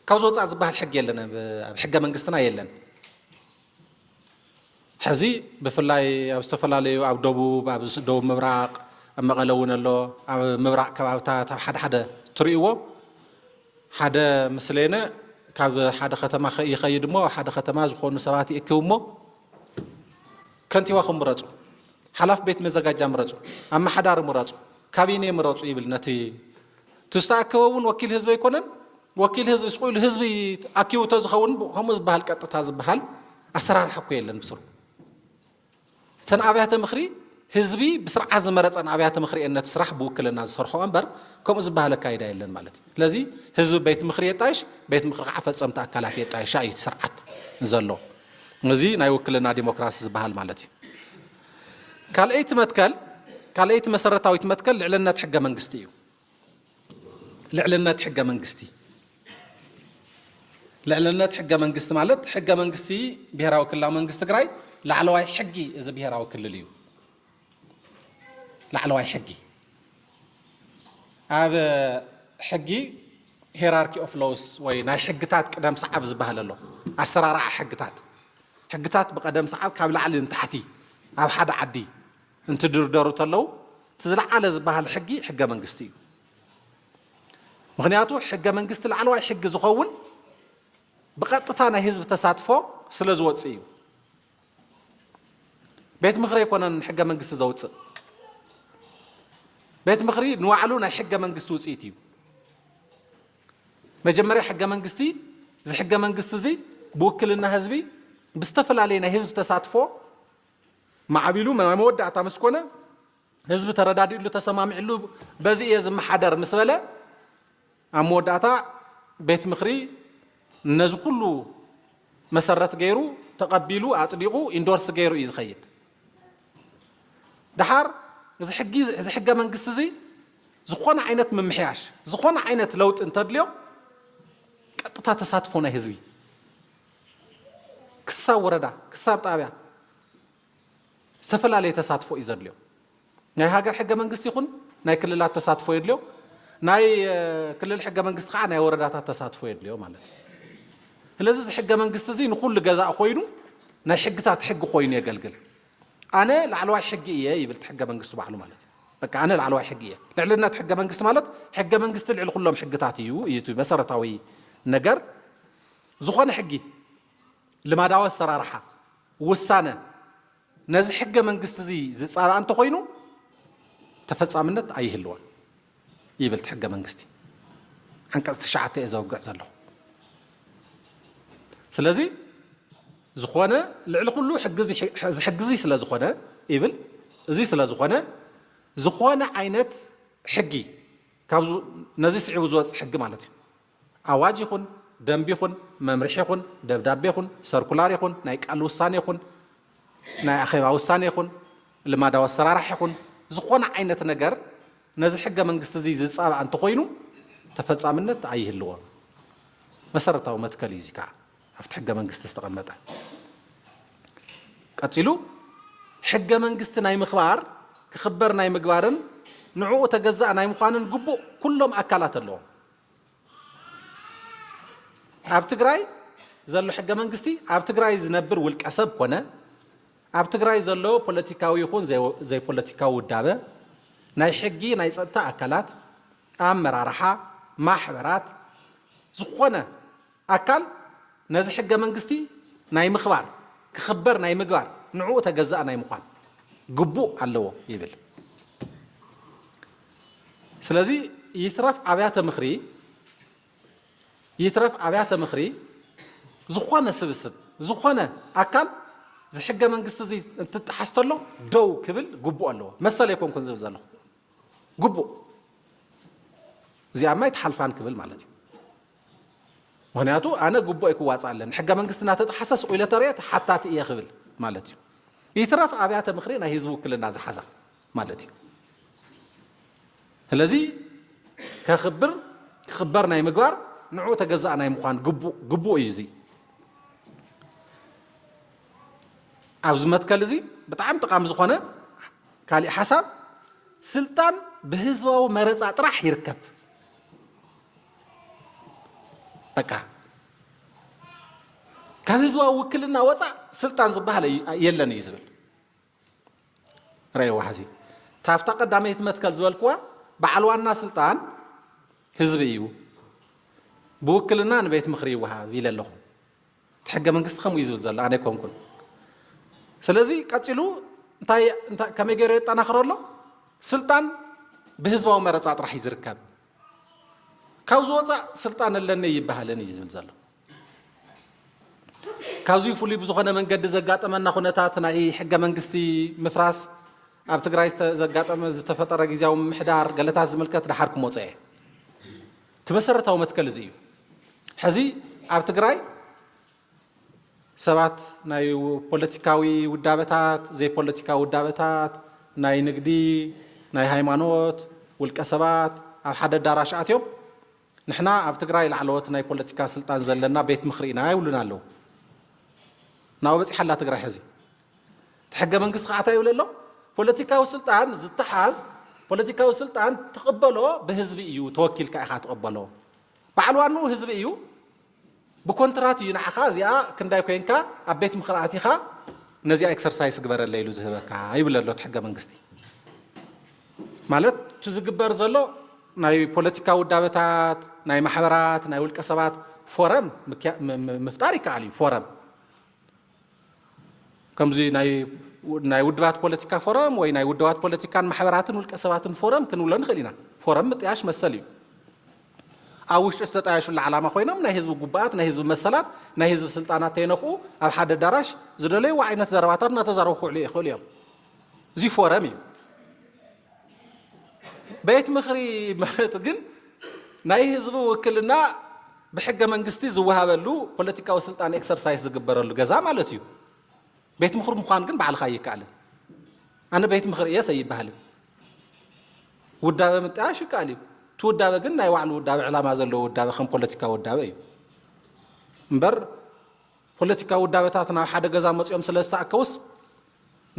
كوزوز زبها الحق يلن بحق منقستنا يلن حزي بفلاي أو استفلالي أو دوب مبراق أما غلون الله أو مبراق كبابتا حدا تريوه حدا مسلينا كاب حدا ختما يخيد مو حدا ختما زخون سواتي اكومو كنتي واخو مرصو حلاف بيت مزጋጃ مرصو اما حدار مرصو كابيني مرصو يبل نتي تستاكوون وكيل حزب يكونن وكيل حزب اسقول حزب اكيو تزخون همز بحال قطتا زبحال اسرار حكو يلن بسر تن ابيات مخري حزبي بسرعه زمرصن ابيات مخري انت سرح بوكلنا زسرحو انبر كم زبحال كايدا يلن مالتي لذي حزب بيت مخري يطايش بيت مخري عفصمت اكلات يطايش اي سرعت زلو نزي ناي وكلنا ديمقراسي زبحال مالتي كالأيت مسرتاوي تمتكل لعلنا حق منقستي لعلنا حق منقستي لعلنا حق منقست مالت حق منقستي بهراو كلا منقست تግራይ لعلواي حقي اذا بهراو كلل እዩ لعلواي حقي اب حقي هيراركي اوف لوس ወይ ናይ حقታት قدم صعب ዝባሃል ኣሎ አሰራርዓ حقታት بقدم صعب ካብ ላዕሊ ንታሕቲ ኣብ ሓደ ዓዲ انت دردرو تلو تزلعل زبال حقي حق منقستي مغنياتو حق منقست العلواي حق زخون بقطتانا حزب تساتفو سلا زوصيو بيت مخري يكونن حق منقست زوص بيت مخري نوعلونا حق منقست وصيتيو مجمري حق منقستي زي حق منقست زي بوكلنا حزبي بستفل علينا حزب تساتفو معابيلو ما مودع تامسكونا حزب تردادي له تسمامع له بزي يزم حدر مسبله امودعتا بيت مخري نز كله مسرت غيرو تقبلو اصديقو اندورس غيرو يزخيد دحار اذا حق منقست زي زخونه عينت ممحياش زخونه عينت لوط انتدليو قطتا تساتفونا حزبي كسا وردا كسا طابيا استفلالي تساتفو يزدليو ناي هاجر حق منقست يكون ناي كللات تساتفو يدليو ناي كلل حق منقست خا ناي ورداتا تساتفو يدليو مالت لذا حق منقست زي نقول غزا خوينو ناي حقታት حق خوين يغلغل انا لعلواي حقيه يبلت حق منقست بعلو مالت بقى انا لعلواي حقيه لعلنا حق منقست مالت حق منقست لعل كلهم حقታት يو يتو مسرتاوي ነገር زخونه حقي لماداو السرارحه وسانه نزي حق منقست زي زصاب انت خوينو تفصامنت ايهلوا يبلت حق منقستي انقص تشعته يزوق زلو سلازي زخونه لعل كله حق زي سلا زخونه يبل زي سلا زخونه عينت حقي كابزو نزي سعيو زوص حق مالتي اواج يكون دنب يكون ممرح يكون دبداب يكون سيركولار يكون ناي قال وسان يكون ناي اخيبا وسان يكون لمادا وسرارح يكون زخونه عينت ነገር نزي حق منقست زي زصاب انت خوينو تفصامنت ايهلوا مسرتاو متكل يزيكا افت حق منقست استقمطه قتيلو حق منقست ناي مخبار كخبر ناي مغبارن نعو تجزا ناي مخانن غبو كلهم اكلات اللهم اب تግራይ ዘሎ حق منقستي اب تግራይ ዝነብር ውልቀሰብ ኮነ اب تግራይ ዘሎ ፖለቲካዊ ይኹን ዘይ ፖለቲካዊ ውዳበ ናይ ሕጊ ናይ ጸጥታ አካላት አመራርሓ ማሕበራት ዝኾነ አካል ነዚ ሕገ መንግስቲ ናይ ምኽባር ክኽበር ናይ ምግባር ንዑ ተገዛእ ናይ ምዃን ግቡእ ኣለዎ ይብል ስለዚ ይትረፍ ኣብያተ ምኽሪ ዝኾነ ስብስብ ዝኾነ አካል ዝሕገ መንግስቲ እዚ እንትተሓስተሎ ደው ክብል ግቡእ ኣለዎ መሰለ ይኮንኩን ዝብል ዘሎ ግቡእ እዚኣ ማይ ተሓልፋን ክብል ማለት እዩ ምክንያቱ ኣነ ግቡእ ይክዋፅ ኣለኒ ሕገ መንግስቲ እናተጣሓሰስ ኦይለተርየ ተሓታቲ እየ ክብል ማለት እዩ ይትረፍ ኣብያተ ምኽሪ ናይ ህዝቢ ውክልና ዝሓዛ ማለት እዩ ስለዚ ክኽበር ናይ ምግባር ንዑ ተገዛእ ናይ ምዃን ግቡእ እዩ እዚ ኣብዚ መትከል እዚ ብጣዕሚ ጠቃሚ ዝኾነ ካሊእ ሓሳብ ስልጣን ብህዝባዊ መረፃ ጥራሕ ይርከብ በቃ ካብ ህዝባዊ ውክልና ወፃእ ስልጣን ዝበሃል የለን እዩ ዝብል ረእይዋ ሕዚ ታፍታ ቀዳመይት መትከል ዝበልክዋ በዓል ዋና ስልጣን ህዝቢ እዩ ብውክልና ንቤት ምኽሪ ይወሃብ ኢለ ኣለኹ ሕገ መንግስቲ ከምኡ እዩ ዝብል ዘሎ ኣነ ኣይኮንኩን ስለዚ ቀፂሉ እንታይ ከመይ ገይሩ የጠናኽሮ ኣሎ ስልጣን ብህዝባዊ መረፃ ጥራሕ እዩ ዝርከብ ካብዚ ወፃእ ስልጣን ኣለኒ ይበሃለን እዩ ዝብል ዘሎ ካብዚ ፍሉይ ብዝኾነ መንገዲ ዘጋጠመና ኩነታት ናይ ሕገ መንግስቲ ምፍራስ ኣብ ትግራይ ዘጋጠመ ዝተፈጠረ ግዝያዊ ምሕዳር ገለታት ዝምልከት ድሓር ክመፀ እየ እቲ መሰረታዊ መትከል እዚ እዩ ሕዚ ኣብ ትግራይ ሰባት ናይ ፖለቲካዊ ውዳበታት ዘይፖለቲካዊ ውዳበታት ናይ ንግዲ ናይ ሃይማኖት ውልቀ ሰባት ኣብ ሓደ ኣዳራሽ ኣትዮም ንሕና ኣብ ትግራይ ላዕለወት ናይ ፖለቲካ ስልጣን ዘለና ቤት ምኽሪ ኢና ይብሉና ኣለዉ ናብኡ በፂሓላ ትግራይ ሕዚ እቲ ሕገ መንግስቲ ከዓ እንታይ ይብል ኣሎ ፖለቲካዊ ስልጣን ዝተሓዝ ፖለቲካዊ ስልጣን ትቕበሎ ብህዝቢ እዩ ተወኪልካ ኢኻ ትቕበሎ በዓል ዋንኡ ህዝቢ እዩ ብኮንትራት እዩ ንዓኻ እዚኣ ክንዳይ ኮይንካ ኣብ ቤት ምኽሪ ኣቲኻ ነዚኣ ኤክሰርሳይዝ ግበረለ ኢሉ ዝህበካ ይብል ኣሎ እቲ ሕገ መንግስቲ ማለት እቲ ዝግበር ዘሎ ናይ ፖለቲካ ውዳበታት ናይ ማሕበራት ናይ ውልቀ ሰባት ፎረም ምፍጣር ይከኣል እዩ ፎረም ከምዚ ናይ ውድባት ፖለቲካ ፎረም ወይ ናይ ውድባት ፖለቲካን ማሕበራትን ውልቀ ሰባትን ፎረም ክንብሎ ንኽእል ኢና ፎረም ምጥያሽ መሰል እዩ ኣብ ውሽጢ ዝተጣየሹሉ ዓላማ ኮይኖም ናይ ህዝቢ ጉባኣት ናይ ህዝቢ መሰላት ናይ ህዝቢ ስልጣናት ተይነኽኡ ኣብ ሓደ ኣዳራሽ ዝደለይዎ ዓይነት ዘረባታት እናተዛረቡ ክውዕሉ ይኽእሉ እዮም እዚ ፎረም እዩ ቤት ምኽሪ ማለት ግን ናይ ህዝቢ ውክልና ብሕገ መንግስቲ ዝወሃበሉ ፖለቲካዊ ስልጣን ኤክሰርሳይዝ ዝግበረሉ ገዛ ማለት እዩ ቤት ምኽሪ ምዃን ግን ባዕልኻ ይከኣልን ኣነ ቤት ምኽሪ እየ ሰይበሃልን ውዳበ ምጥያሽ ይከኣል እዩ እቲ ውዳበ ግን ናይ ባዕሉ ውዳበ ዕላማ ዘለዎ ውዳበ ከም ፖለቲካ ውዳበ እዩ እምበር ፖለቲካ ውዳበታት ናብ ሓደ ገዛ መፅኦም ስለ ዝተኣከውስ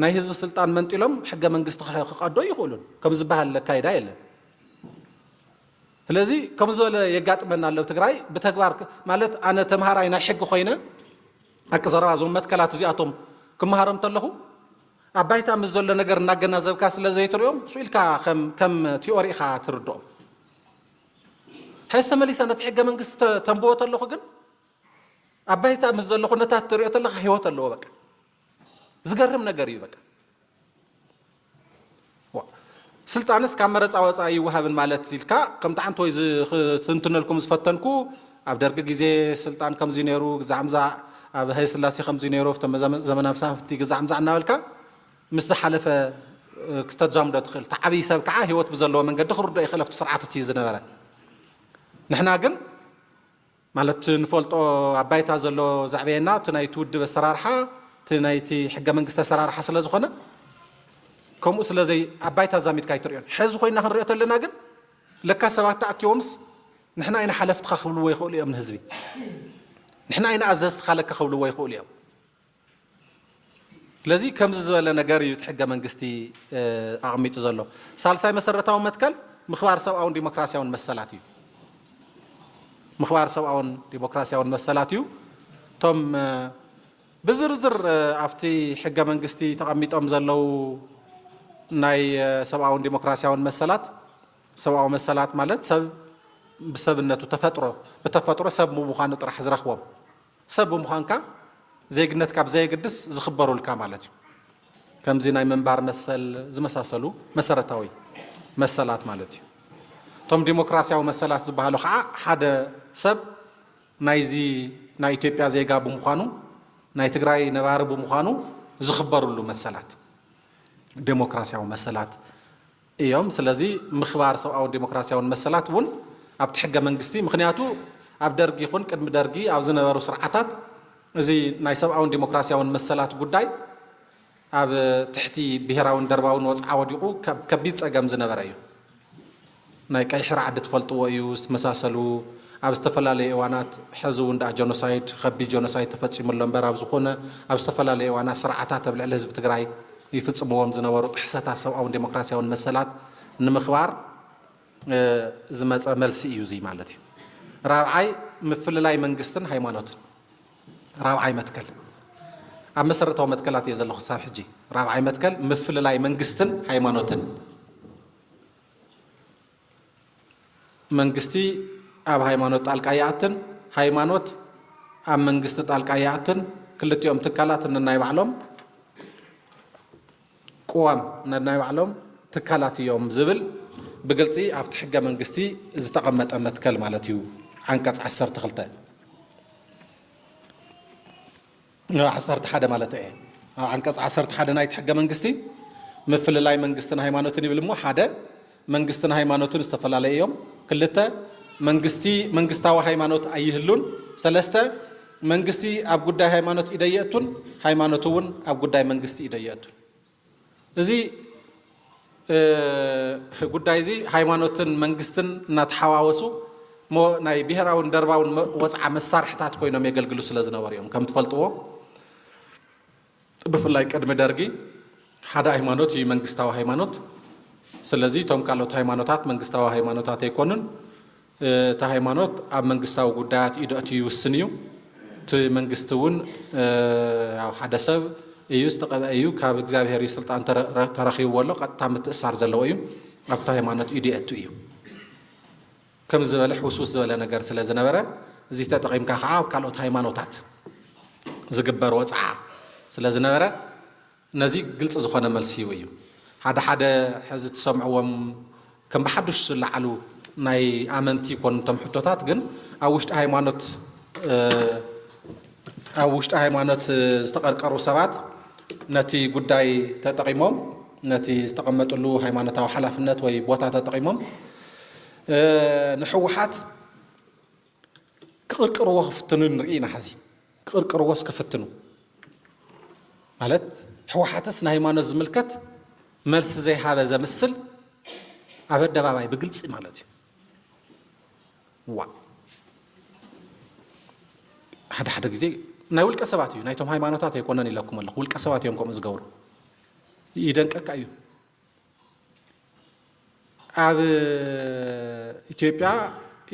ናይ ህዝቢ ስልጣን መንጢሎም ሕገ መንግስቲ ክቐዶ ይኽእሉን ከም ዝበሃል ለካይዳ የለን ስለዚ ከም ዝበለ የጋጥመና ኣሎ ትግራይ ብተግባር ማለት ኣነ ተምሃራይ ናይ ሕጊ ኮይነ ኣቀዘረባ ዞም መትከላት እዚኣቶም ክመሃሮም ተለኹ ኣብ ባይታ ምስ ዘሎ ነገር እናገናዘብካ ስለ ዘይትሪኦም ስኢልካ ከም ቲዮሪ ኢኻ ትርድኦም ሕዚ ተመሊሰ ነቲ ሕገ መንግስቲ ተንብቦ ተለኹ ግን ኣብ ባይታ ምስ ዘሎ ኩነታት ትሪኦ ተለኻ ሂወት ኣለዎ በቃ ዝገርም ነገር እዩ በቃ ስልጣንስ ካብ መረፃ ወፃኢ ይወሃብን ማለት ኢልካ ከምቲ ዓንተ ወይ ትንትነልኩም ዝፈተንኩ ኣብ ደርጊ ግዜ ስልጣን ከምዚ ነይሩ ግዛዕምዛ ኣብ ሃይ ስላሴ ከምዚ ነይሩ ፍቶም ዘመናዊ መሳፍንቲ ግዛዕምዛ እናበልካ ምስ ዝሓለፈ ክተዛምዶ ትኽእል እቲ ዓብይ ሰብ ከዓ ሂወት ብዘለዎ መንገዲ ክርዶ ይኽእል ኣብቲ ስርዓት እዩ ዝነበረ ንሕና ግን ማለት ንፈልጦ ኣብ ባይታ ዘሎ ዛዕበየና እቲ ናይቲ ውድብ ኣሰራርሓ እቲ ናይቲ ሕገ መንግስቲ ኣሰራርሓ ስለ ዝኾነ ከምኡ ስለዘይ ኣብ ባይታ ዛሚድካ ይትሪኦን ሕዚ ኮይና ክንሪኦ ተለና ግን ለካ ሰባት ተኣኪቦምስ ንሕና ኢና ሓለፍትካ ክብልዎ ይኽእሉ እዮም ንህዝቢ ንሕና ኢና ኣዘዝትካ ለካ ክብልዎ ይኽእሉ እዮም ስለዚ ከምዚ ዝበለ ነገር እዩ እቲ ሕገ መንግስቲ ኣቐሚጡ ዘሎ ሳልሳይ መሰረታዊ መትከል ምኽባር ሰብኣውን ዲሞክራስያውን መሰላት እዩ ምኽባር ሰብኣውን ዲሞክራስያውን መሰላት እዩ እቶም ብዝርዝር ኣብቲ ሕገ መንግስቲ ተቐሚጦም ዘለው ናይ ሰብኣውን ዲሞክራስያውን መሰላት ሰብኣዊ መሰላት ማለት ሰብ ብሰብነቱ ብተፈጥሮ ሰብ ምዃኑ ጥራሕ ዝረኽቦም ሰብ ብምዃንካ ዘይግነት ካብ ዘይግድስ ዝኽበሩልካ ማለት እዩ ከምዚ ናይ መንባር መሰል ዝመሳሰሉ መሰረታዊ መሰላት ማለት እዩ እቶም ዲሞክራስያዊ መሰላት ዝበሃሉ ከዓ ሓደ ሰብ ናይዚ ናይ ኢትዮጵያ ዜጋ ብምዃኑ ናይ ትግራይ ነባሪ ብምዃኑ ዝኽበሩሉ መሰላት ዲሞክራስያዊ መሰላት እዮም ስለዚ ምኽባር ሰብኣውን ዲሞክራስያውን መሰላት እውን ኣብቲ ሕገ መንግስቲ ምክንያቱ ኣብ ደርጊ ይኹን ቅድሚ ደርጊ ኣብ ዝነበሩ ስርዓታት እዚ ናይ ሰብኣውን ዲሞክራስያውን መሰላት ጉዳይ ኣብ ትሕቲ ብሄራውን ደርባውን ወፅዓ ወዲቑ ከቢድ ፀገም ዝነበረ እዩ ናይ ቀይሕ ራዕዲ ትፈልጥዎ እዩ ዝተመሳሰሉ أبستفلا لإيوانات حزو دا جونوسايد خبي جونوسايد تفتصم اللمبر أبزخونة أبستفلا لإيوانات سرعتات بلع الحزب تقرأي يفتصموهم زنورو حساتها سوء ديمقراسيا والمسلات نمخبار زمز ملسي يوزي مالتي رابعي مفللاي منقستن هايمانوت رابعي متكل أما مسرتو متكلات يزلخ صاحب حجي رابعي متكل مفللاي منقستن هايمانوتن منقستي أب هايمانوت القاياتن هايمانوت أب منقست القاياتن كلت يوم تكالات الناي بعلم قوام الناي بعلم تكالات يوم زبل بقلصي أفتح حقا منقستي إذا تقمت أمتكل مالتيو عنكت عسرت خلطة عسرت حدا مالته إيه عنكت عسرت حدا نايت حقا منقستي مثل لاي منقستنا هايمانوتني بالمو حدا منقستنا هايمانوتن استفل على يوم كلته منقستاو هايمانوت أيهلون سلسته منقستي أب قداي هايمانوت إداياتون هايمانوتون أب قداي منقستي إداياتون إذي قداي زي هايمانوتن منقستن نتحواوسو مو ناي بيهراون درباون وصع مسارحتات كوينم يغلغلو سلازنوريوم كم تفلطو بفلاي قدم درغي حدا هايمانوت يمنقستاو هايمانوت سلازي توم قالوت هايمانوتات منقستاو هايمانوتات يكونن تا هايمانوت اب منقستاو غدات يدأتي يوسنيو ت منقستون ያው حدا ሰብ እዩ ዝተቀበ እዩ ካብ እግዚአብሔር ስልጣን ተረኺቡ ወሎ ቀጥታ ምትእሳር ዘለዎ እዩ ኣብታ ሃይማኖት ኢዲአቱ እዩ ከም ዝበለ ሕውስውስ ዝበለ ነገር ስለ ዝነበረ እዚ ተጠቂምካ ከዓ ኣብ ካልኦት ሃይማኖታት ዝግበር ወፅዓ ስለ ዝነበረ ነዚ ግልጽ ዝኾነ መልሲ እዩ ሓደ ሕዚ ትሰምዕዎም ከም በሓዱሽ ዝለዓሉ ናይ ኣመንቲ ኮን ቶም ሕቶታት ግን ኣብ ውሽጢ ሃይማኖት ዝተቀርቀሩ ሰባት ነቲ ጉዳይ ተጠቂሞም ነቲ ዝተቀመጥሉ ሃይማኖታዊ ሓላፍነት ወይ ቦታ ተጠቂሞም ንሕወሓት ክቅርቅርዎ ክፍትኑ ንርኢና ሓዚ ክቅርቅርዎስ ክፍትኑ ማለት ሕወሓትስ ንሃይማኖት ዝምልከት መልሲ ዘይሃበ ዘምስል ኣብ ኣደባባይ ብግልፂ ማለት እዩ ሓደ ግዜ ናይ ውልቀ ሰባት እዩ ናይቶም ሃይማኖታት ኣይኮነን ኢለኩም ኣለኹ ውልቀ ሰባት እዮም ከምኡ ዝገብሩ ይደንቀካ እዩ ኣብ ኢትዮጵያ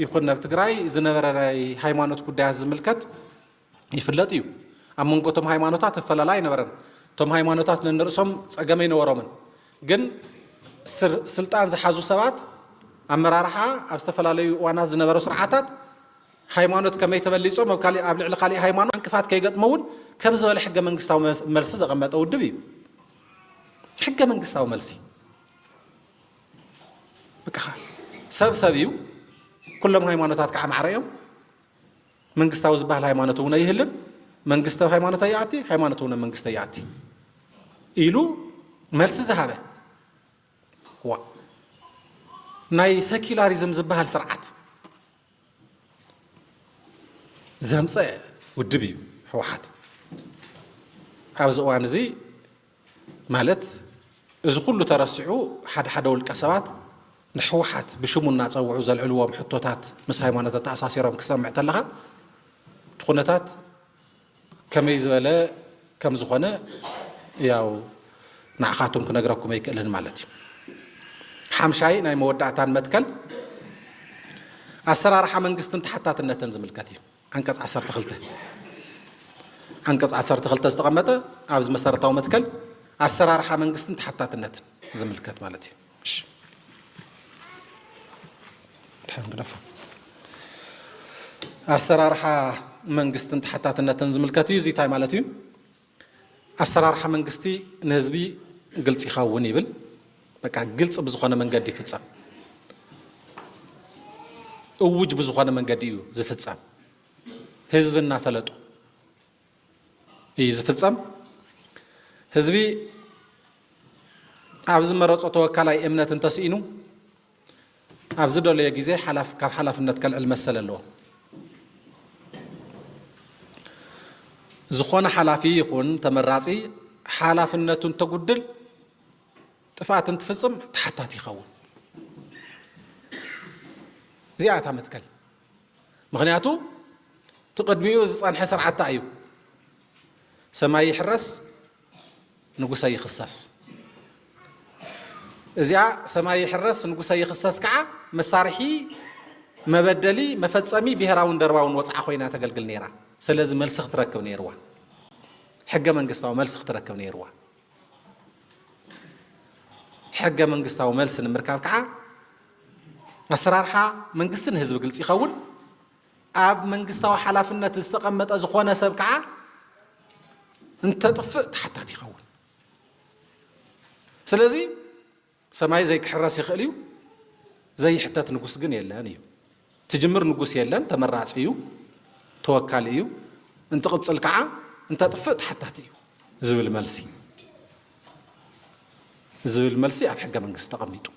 ይኹን ኣብ ትግራይ ዝነበረ ናይ ሃይማኖት ጉዳያት ዝምልከት ይፍለጥ እዩ ኣብ መንጎቶም ሃይማኖታት ተፈላላ ይነበረን ቶም ሃይማኖታት ንርእሶም ፀገመ ይነበሮምን ግን ስልጣን ዝሓዙ ሰባት ኣመራርሓ ኣብ ዝተፈላለዩ እዋናት ዝነበሩ ስርዓታት ሃይማኖት ከመይ ተበሊጾም ኣብ ልዕሊ ካልእ ሃይማኖት እንቅፋት ከይገጥመውን ከም ዝበለ ሕገ መንግስታዊ መልሲ ዘቐመጠ ውድብ እዩ ሕገ መንግስታዊ መልሲ በቃ ሰብ እዩ ኩሎም ሃይማኖታት ከዓ ማዕረ እዮም መንግስታዊ ዝበሃል ሃይማኖት እውን ኣይህልን መንግስታዊ ሃይማኖት ኣይኣቲ ሃይማኖት እውን መንግስት ኣይኣቲ ኢሉ መልሲ ዝሃበ ናይ ሰኪላሪዝም ዝበሃል ስርዓት ዘምፀአ ውድብ እዩ ሕወሓት ኣብዚ እዋን እዚ ማለት እዚ ኩሉ ተረሲዑ ሓደ ውልቀ ሰባት ንሕወሓት ብሽሙ እናፀውዑ ዘልዕልዎም ሕቶታት ምስ ሃይማኖታት ተኣሳሲሮም ክሰምዕ ተለኻ ኩነታት ከመይ ዝበለ ከም ዝኾነ ያው ንዓኻቶም ክነግረኩም ኣይክእልን ማለት እዩ ሓምሻይ ናይ መወዳእታን መትከል ኣሰራርሓ መንግስትን ተሓታትነትን ዝምልከት እዩ አንቀጽ 12 አንቀጽ 12 ዝተቀመጠ ኣብዚ መሰረታዊ መትከል ኣሰራርሓ መንግስትን ተሓታትነትን ዝምልከት ማለት እዩ እሺ ኣሰራርሓ መንግስትን ተሓታትነትን ዝምልከት እዩ እዚታይ ማለት እዩ ኣሰራርሓ መንግስቲ ንህዝቢ ግልጽ ይኸውን ይብል በቃ ግልጽ ብዝኾነ መንገዲ ይፍጸም እውጅ ብዝኾነ መንገዲ እዩ ዝፍጸም ህዝብና ፈለጡ እዩ ዝፍጸም ህዝቢ ኣብ ዝመረፆ ተወካላይ እምነት እንተስኢኑ ኣብ ዝደለየ ግዜ ካብ ሓላፍነት ከልዕል መሰል ኣለዎ ዝኾነ ሓላፊ ይኹን ተመራፂ ሓላፍነቱ እንተጉድል ጥፋት እንትፍጽም ተሓታቲ ይኸውን እዚኣ እታ መትከል مخنياتو تقدميو زصانح سرعتا ايو سماي يحرس نقصي يخصص ازيا سماي يحرس نقصي يخصص كعا مسارحي مبدلي مفصمي بهراون درباون وصعا خوينا تقلقل نيرا سلاز ملسخ تركب نيروا حق منقسطاو ملسخ تركب نيروا حق منقسطاو ملس نمركاب كعا اسرارحا منقستن حزب قلص يخون اب منقسطاو حلافنت استقمط زخونه سب كعا انت طفء تحتات يخون سلازي سماي زي كحراس يخليو زي حتات نقص جن يلان يو تجمر نقص يلان تمرعص يو توكل يو انت قصل كعا انت طفء تحتات يو زبل ملسي زبل ملسي اب حق منقسط تقميطو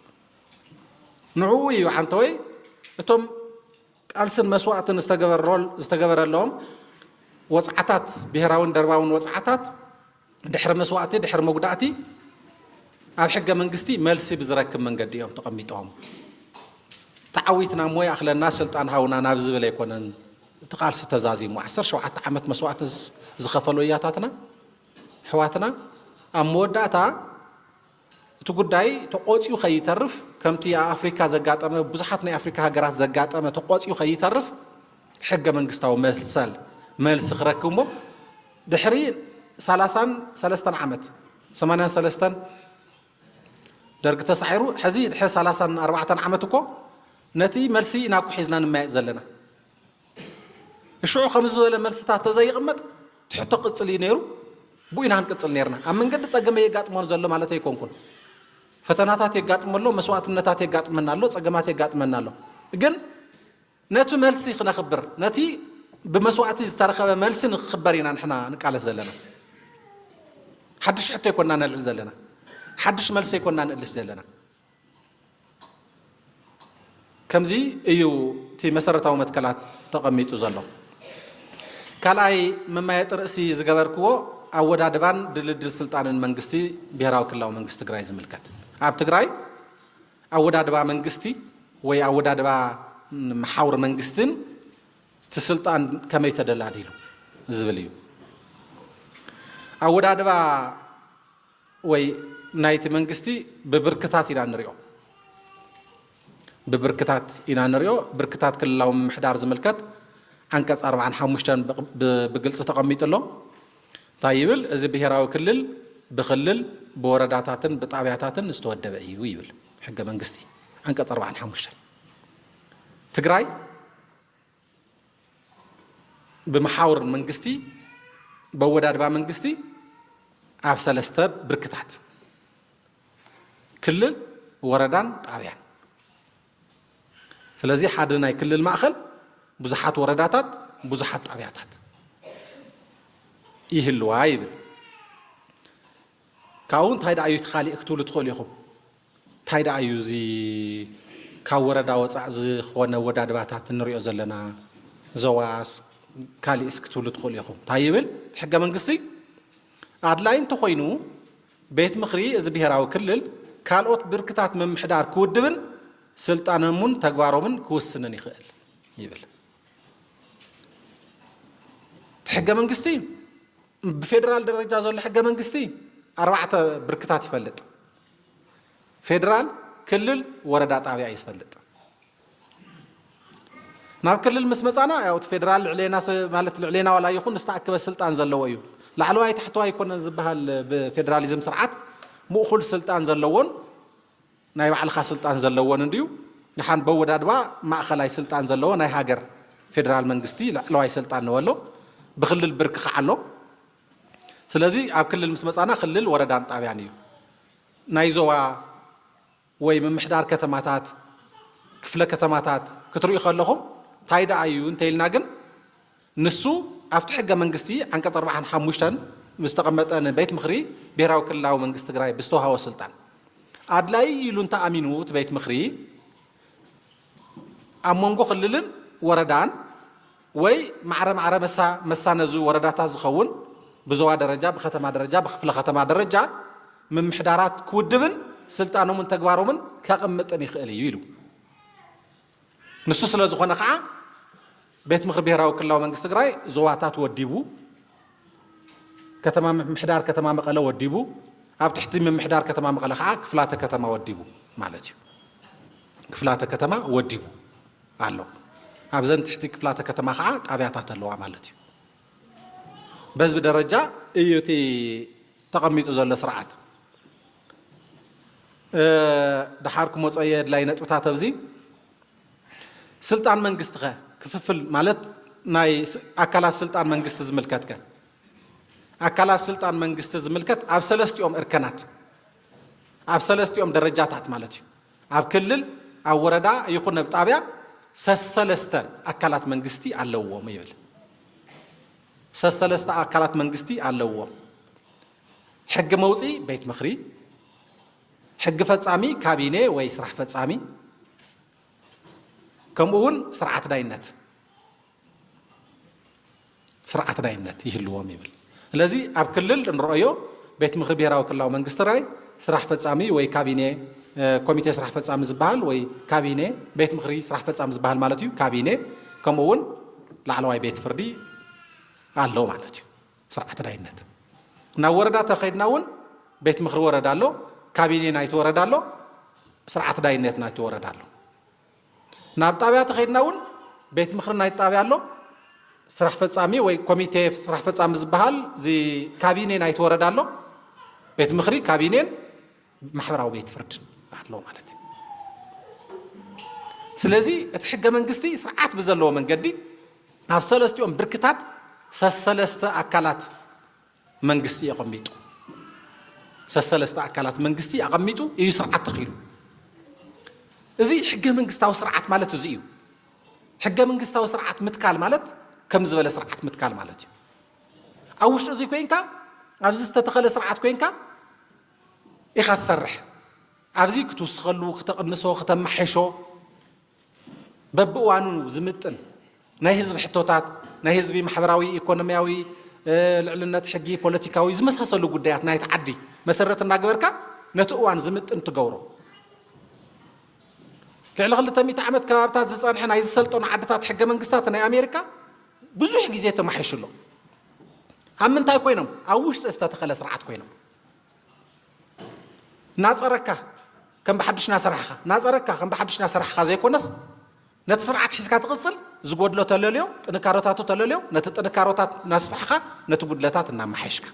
نعوي وعنتوي اتم قالسن مسواعتن استغبر لهم وصعتات بهراون درباون وصعتات دحر مسواعتي دحر مغداتي اب حق منقستي ملسي بزركب منقد يوم تقميطهم تعويتنا موي اخلنا سلطان هاونا نابز بلا يكونن تقالس تزازيمو 17 عمت مسواعت زخفلو ياتاتنا حواتنا اموداتا تقداي تقوصيو خيترف كمتي افريكا زغاطمه بزحات ناي افريكا هاغرات زغاطمه تقوصيو خيترف حق منقستاو ملس خركمو دحري 33 عمت 83 درك تسعيرو حزي دحر 34 عمت كو نتي مرسي ناكو حزنا نما زلنا الشعو خمس ولا مرسታት ተዘይቅመጥ ትሕቶ ቅጽል ይነሩ ቡኢና ንቅጽል ነርና ኣብ መንገዲ ጸገመ የጋጥሞን ዘሎ ማለት አይኮንኩን ፈተናታት የጋጥመሎ መስዋዕትነታት የጋጥመናሎ ጸገማት የጋጥመናሎ ግን ነቱ መልሲ ክነخبር ነቲ በመስዋዕት ዝተረኸበ መልሲ ንخبር ኢና ንሕና ንቃለስ ዘለና ሓድሽ ሕቶ ይኮንና ንልዕል ዘለና ሓድሽ መልሲ ይኮንና ንልስ ዘለና ከምዚ እዩ እቲ መሰረታዊ መትከላት ተቐሚጡ ዘሎ ካላይ መማየጥ ርእሲ ዝገበርክዎ ኣወዳድባን ድልድል ስልጣንን መንግስቲ ብሄራዊ ክልላዊ መንግስቲ ትግራይ ዝምልከት ኣብ ትግራይ ኣወዳድባ መንግስቲ ወይ ኣወዳድባ መሓውር መንግስትን ትስልጣን ከመይ ተደላዲሉ ዝብል እዩ ኣወዳድባ ወይ ናይቲ መንግስቲ ብብርክታት ኢና ንሪኦ ببركتات إنا نريو بركتات كلهم محدار زملكت عنكس 45 بقلص تقميط له طيبل إذا بهراو كلل بخلل بورداتاتن بطابعاتاتن استودب أيو يبل حق منقستي عنكس 45 تقراي بمحاور منقستي بوداد با منقستي عب سلسته بركتات كلل وردان طابعان ስለዚህ ሓደ ናይ ክልል ማእኸል ብዙሓት ወረዳታት ብዙሓት ጣብያታት ይህልዋ ይብል ካውን ታይዳ እዩ ትኻሊእ ክትብሉ ትኽእሉ ኢኹም ታይዳ እዩ እዚ ካብ ወረዳ ወፃእ ዝኾነ ወዳድባታት ንሪኦ ዘለና ዘዋስ ካሊእስ ክትብሉ ትኽእሉ ኢኹም እንታይ ይብል ሕገ መንግስቲ ኣድላይ እንተኾይኑ ቤት ምኽሪ እዚ ብሄራዊ ክልል ካልኦት ብርክታት ምምሕዳር ክውድብን سلطانمون تغبارومن كوسنن يخال يبل حق منقستي بفيدرال درجه زول حق منقستي 4 بركتات يفلط فيدرال كلل وردا طابيا يسفلط ناب كلل مسمصانا ياو فيدرال علينا مالت علينا ولا يكون استعكب السلطان زلو ايو لعلواي تحتوا يكون زبحال بفيدراليزم سرعات مؤخل سلطان زلوون ናይ ባዕልኻ ስልጣን ዘለዎን እንዲዩ ንሓን በወዳድባ ማእኸላይ ስልጣን ዘለዎ ናይ ሃገር ፌደራል መንግስቲ ላዕለዋይ ስልጣን ነወሎ ብክልል ብርክ ከዓሎ ስለዚ ኣብ ክልል ምስ መጻና ክልል ወረዳን ጣብያን እዩ ናይ ዞባ ወይ ምምሕዳር ከተማታት ክፍለ ከተማታት ክትርእዩ ከለኹም ታይዳ እዩ እንተይልና ግን ንሱ ኣብቲ ሕገ መንግስቲ አንቀጽ 45 ምስተቐመጠ ቤት ምኽሪ ብሄራዊ ክልላዊ መንግስቲ ትግራይ ብዝተዋሃቦ ስልጣን أدلاي يلون تأمينو تبيت مخري أمونغو خللن وردان وي معرة مسا نزو ورداتا زخون بزوا درجة بختما درجة بخفل ختما درجة من محدارات كودبن سلطانو من تقبارو من كاقمتني خالي يلو نسوس لزخونا خا ቤት ምክሪ ብሔራዊ ክልላዊ መንግስቲ ትግራይ ዞባታት ወዲቡ ከተማ ምሕዳር ከተማ መቐለ ወዲቡ ኣብ ትሕቲ ምሕዳር ከተማ መቐለ ከዓ ክፍላተ ከተማ ወዲቡ ማለት እዩ ክፍላተ ከተማ ወዲቡ ኣሎ ኣብዘን ትሕቲ ክፍላተ ከተማ ከዓ ጣብያታት ኣለዋ ማለት እዩ በዝቢ ደረጃ እዩ እቲ ተቐሚጡ ዘሎ ስርዓት ድሓር ክመፀየ ኣድላይ ነጥብታት ኣብዚ ስልጣን መንግስቲ ኸ ክፍፍል ማለት ናይ ኣካላት ስልጣን መንግስቲ ዝምልከትከ ኣካላት ስልጣን መንግስቲ ዝምልከት ኣብ ሰለስቲኦም እርከናት ኣብ ሰለስቲኦም ደረጃታት ማለት እዩ ኣብ ክልል ኣብ ወረዳ ይኹን ኣብ ጣብያ ሰለስተ ኣካላት መንግስቲ ኣለዎም ይብል ሰለስተ ኣካላት መንግስቲ ኣለዎም ሕጊ መውፂ ቤት ምክሪ ሕጊ ፈጻሚ ካቢኔ ወይ ስራሕ ፈጻሚ ከምኡውን ስርዓት ዳይነት ይህልዎም ይብል ስለዚ ኣብ ክልል እንረአዮ ቤት ምክሪ ብሔራዊ ክልላዊ መንግስቲ ትግራይ ስራሕ ፈጻሚ ወይ ካቢኔ ኮሚቴ ስራሕ ፈጻሚ ዝበሃል ወይ ካቢኔ ቤት ምክሪ ስራሕ ፈጻሚ ዝበሃል ማለት እዩ ካቢኔ ከምኡውን ላዕለዋይ ቤት ፍርዲ ኣለው ማለት እዩ ስርዓት ዳይነት ናብ ወረዳ ተኸይድና እውን ቤት ምክሪ ወረዳ ኣሎ ካቢኔ ናይቲ ወረዳ ኣሎ ስርዓት ዳይነት ናይቲ ወረዳ ኣሎ ናብ ጣብያ ተኸይድና እውን ቤት ምክሪ ናይቲ ጣብያ ኣሎ ስራሕ ፈጻሚ ወይ ኮሚቴ ስራሕ ፈጻሚ ዝበሃል እዚ ካቢኔ ናይቲ ወረዳ ኣሎ ቤት ምክሪ ካቢኔን ማሕበራዊ ቤት ፍርድን ኣሎ ማለት እዩ ስለዚ እቲ ሕገ መንግስቲ ስርዓት ብዘለዎ መንገዲ ኣብ ሰለስቲኦም ብርክታት ሰለስተ ኣካላት መንግስቲ የቐሚጡ ሰለስተ ኣካላት መንግስቲ ኣቐሚጡ እዩ ስርዓት ተኺሉ እዚ ሕገ መንግስታዊ ስርዓት ማለት እዚ እዩ ሕገ መንግስታዊ ስርዓት ምትካል ማለት ከም ዝበለ ስርዓት ምትካል ማለት እዩ ኣብ ውሽጢ እዚ ኮይንካ ኣብዚ ዝተተኸለ ስርዓት ኮይንካ ኢኻ ትሰርሕ ኣብዚ ክትውስኸሉ ክተቕንሶ ክተማሓሾ በብእዋኑ ዝምጥን ናይ ህዝቢ ሕቶታት ናይ ህዝቢ ማሕበራዊ ኢኮኖሚያዊ ልዕልነት ሕጊ ፖለቲካዊ ዝመሳሰሉ ጉዳያት ናይቲ ዓዲ መሰረት እናገበርካ ነቲ እዋን ዝምጥን ትገብሮ ልዕሊ 200 ዓመት ከባብታት ዝፀንሐ ናይ ዝሰልጠኑ ዓድታት ሕገ መንግስታት ናይ ኣሜሪካ ብዙሕ ግዜ ተማሒሽሎ ኣብ ምንታይ ኮይኖም ኣብ ውሽጢ ዝተተኸለ ስርዓት ኮይኖም ናፀረካ ከም ብሓድሽ ናሰርሕኻ ናፀረካ ከም ብሓድሽ ናሰርሕኻ ዘይኮነስ ነቲ ስርዓት ሒዝካ ትቕፅል ዝጎድሎ ተለልዮ ጥንካሮታቱ ተለልዮ ነቲ ጥንካሮታት ናስፋሕኻ ነቲ ጉድለታት እናመሓይሽካ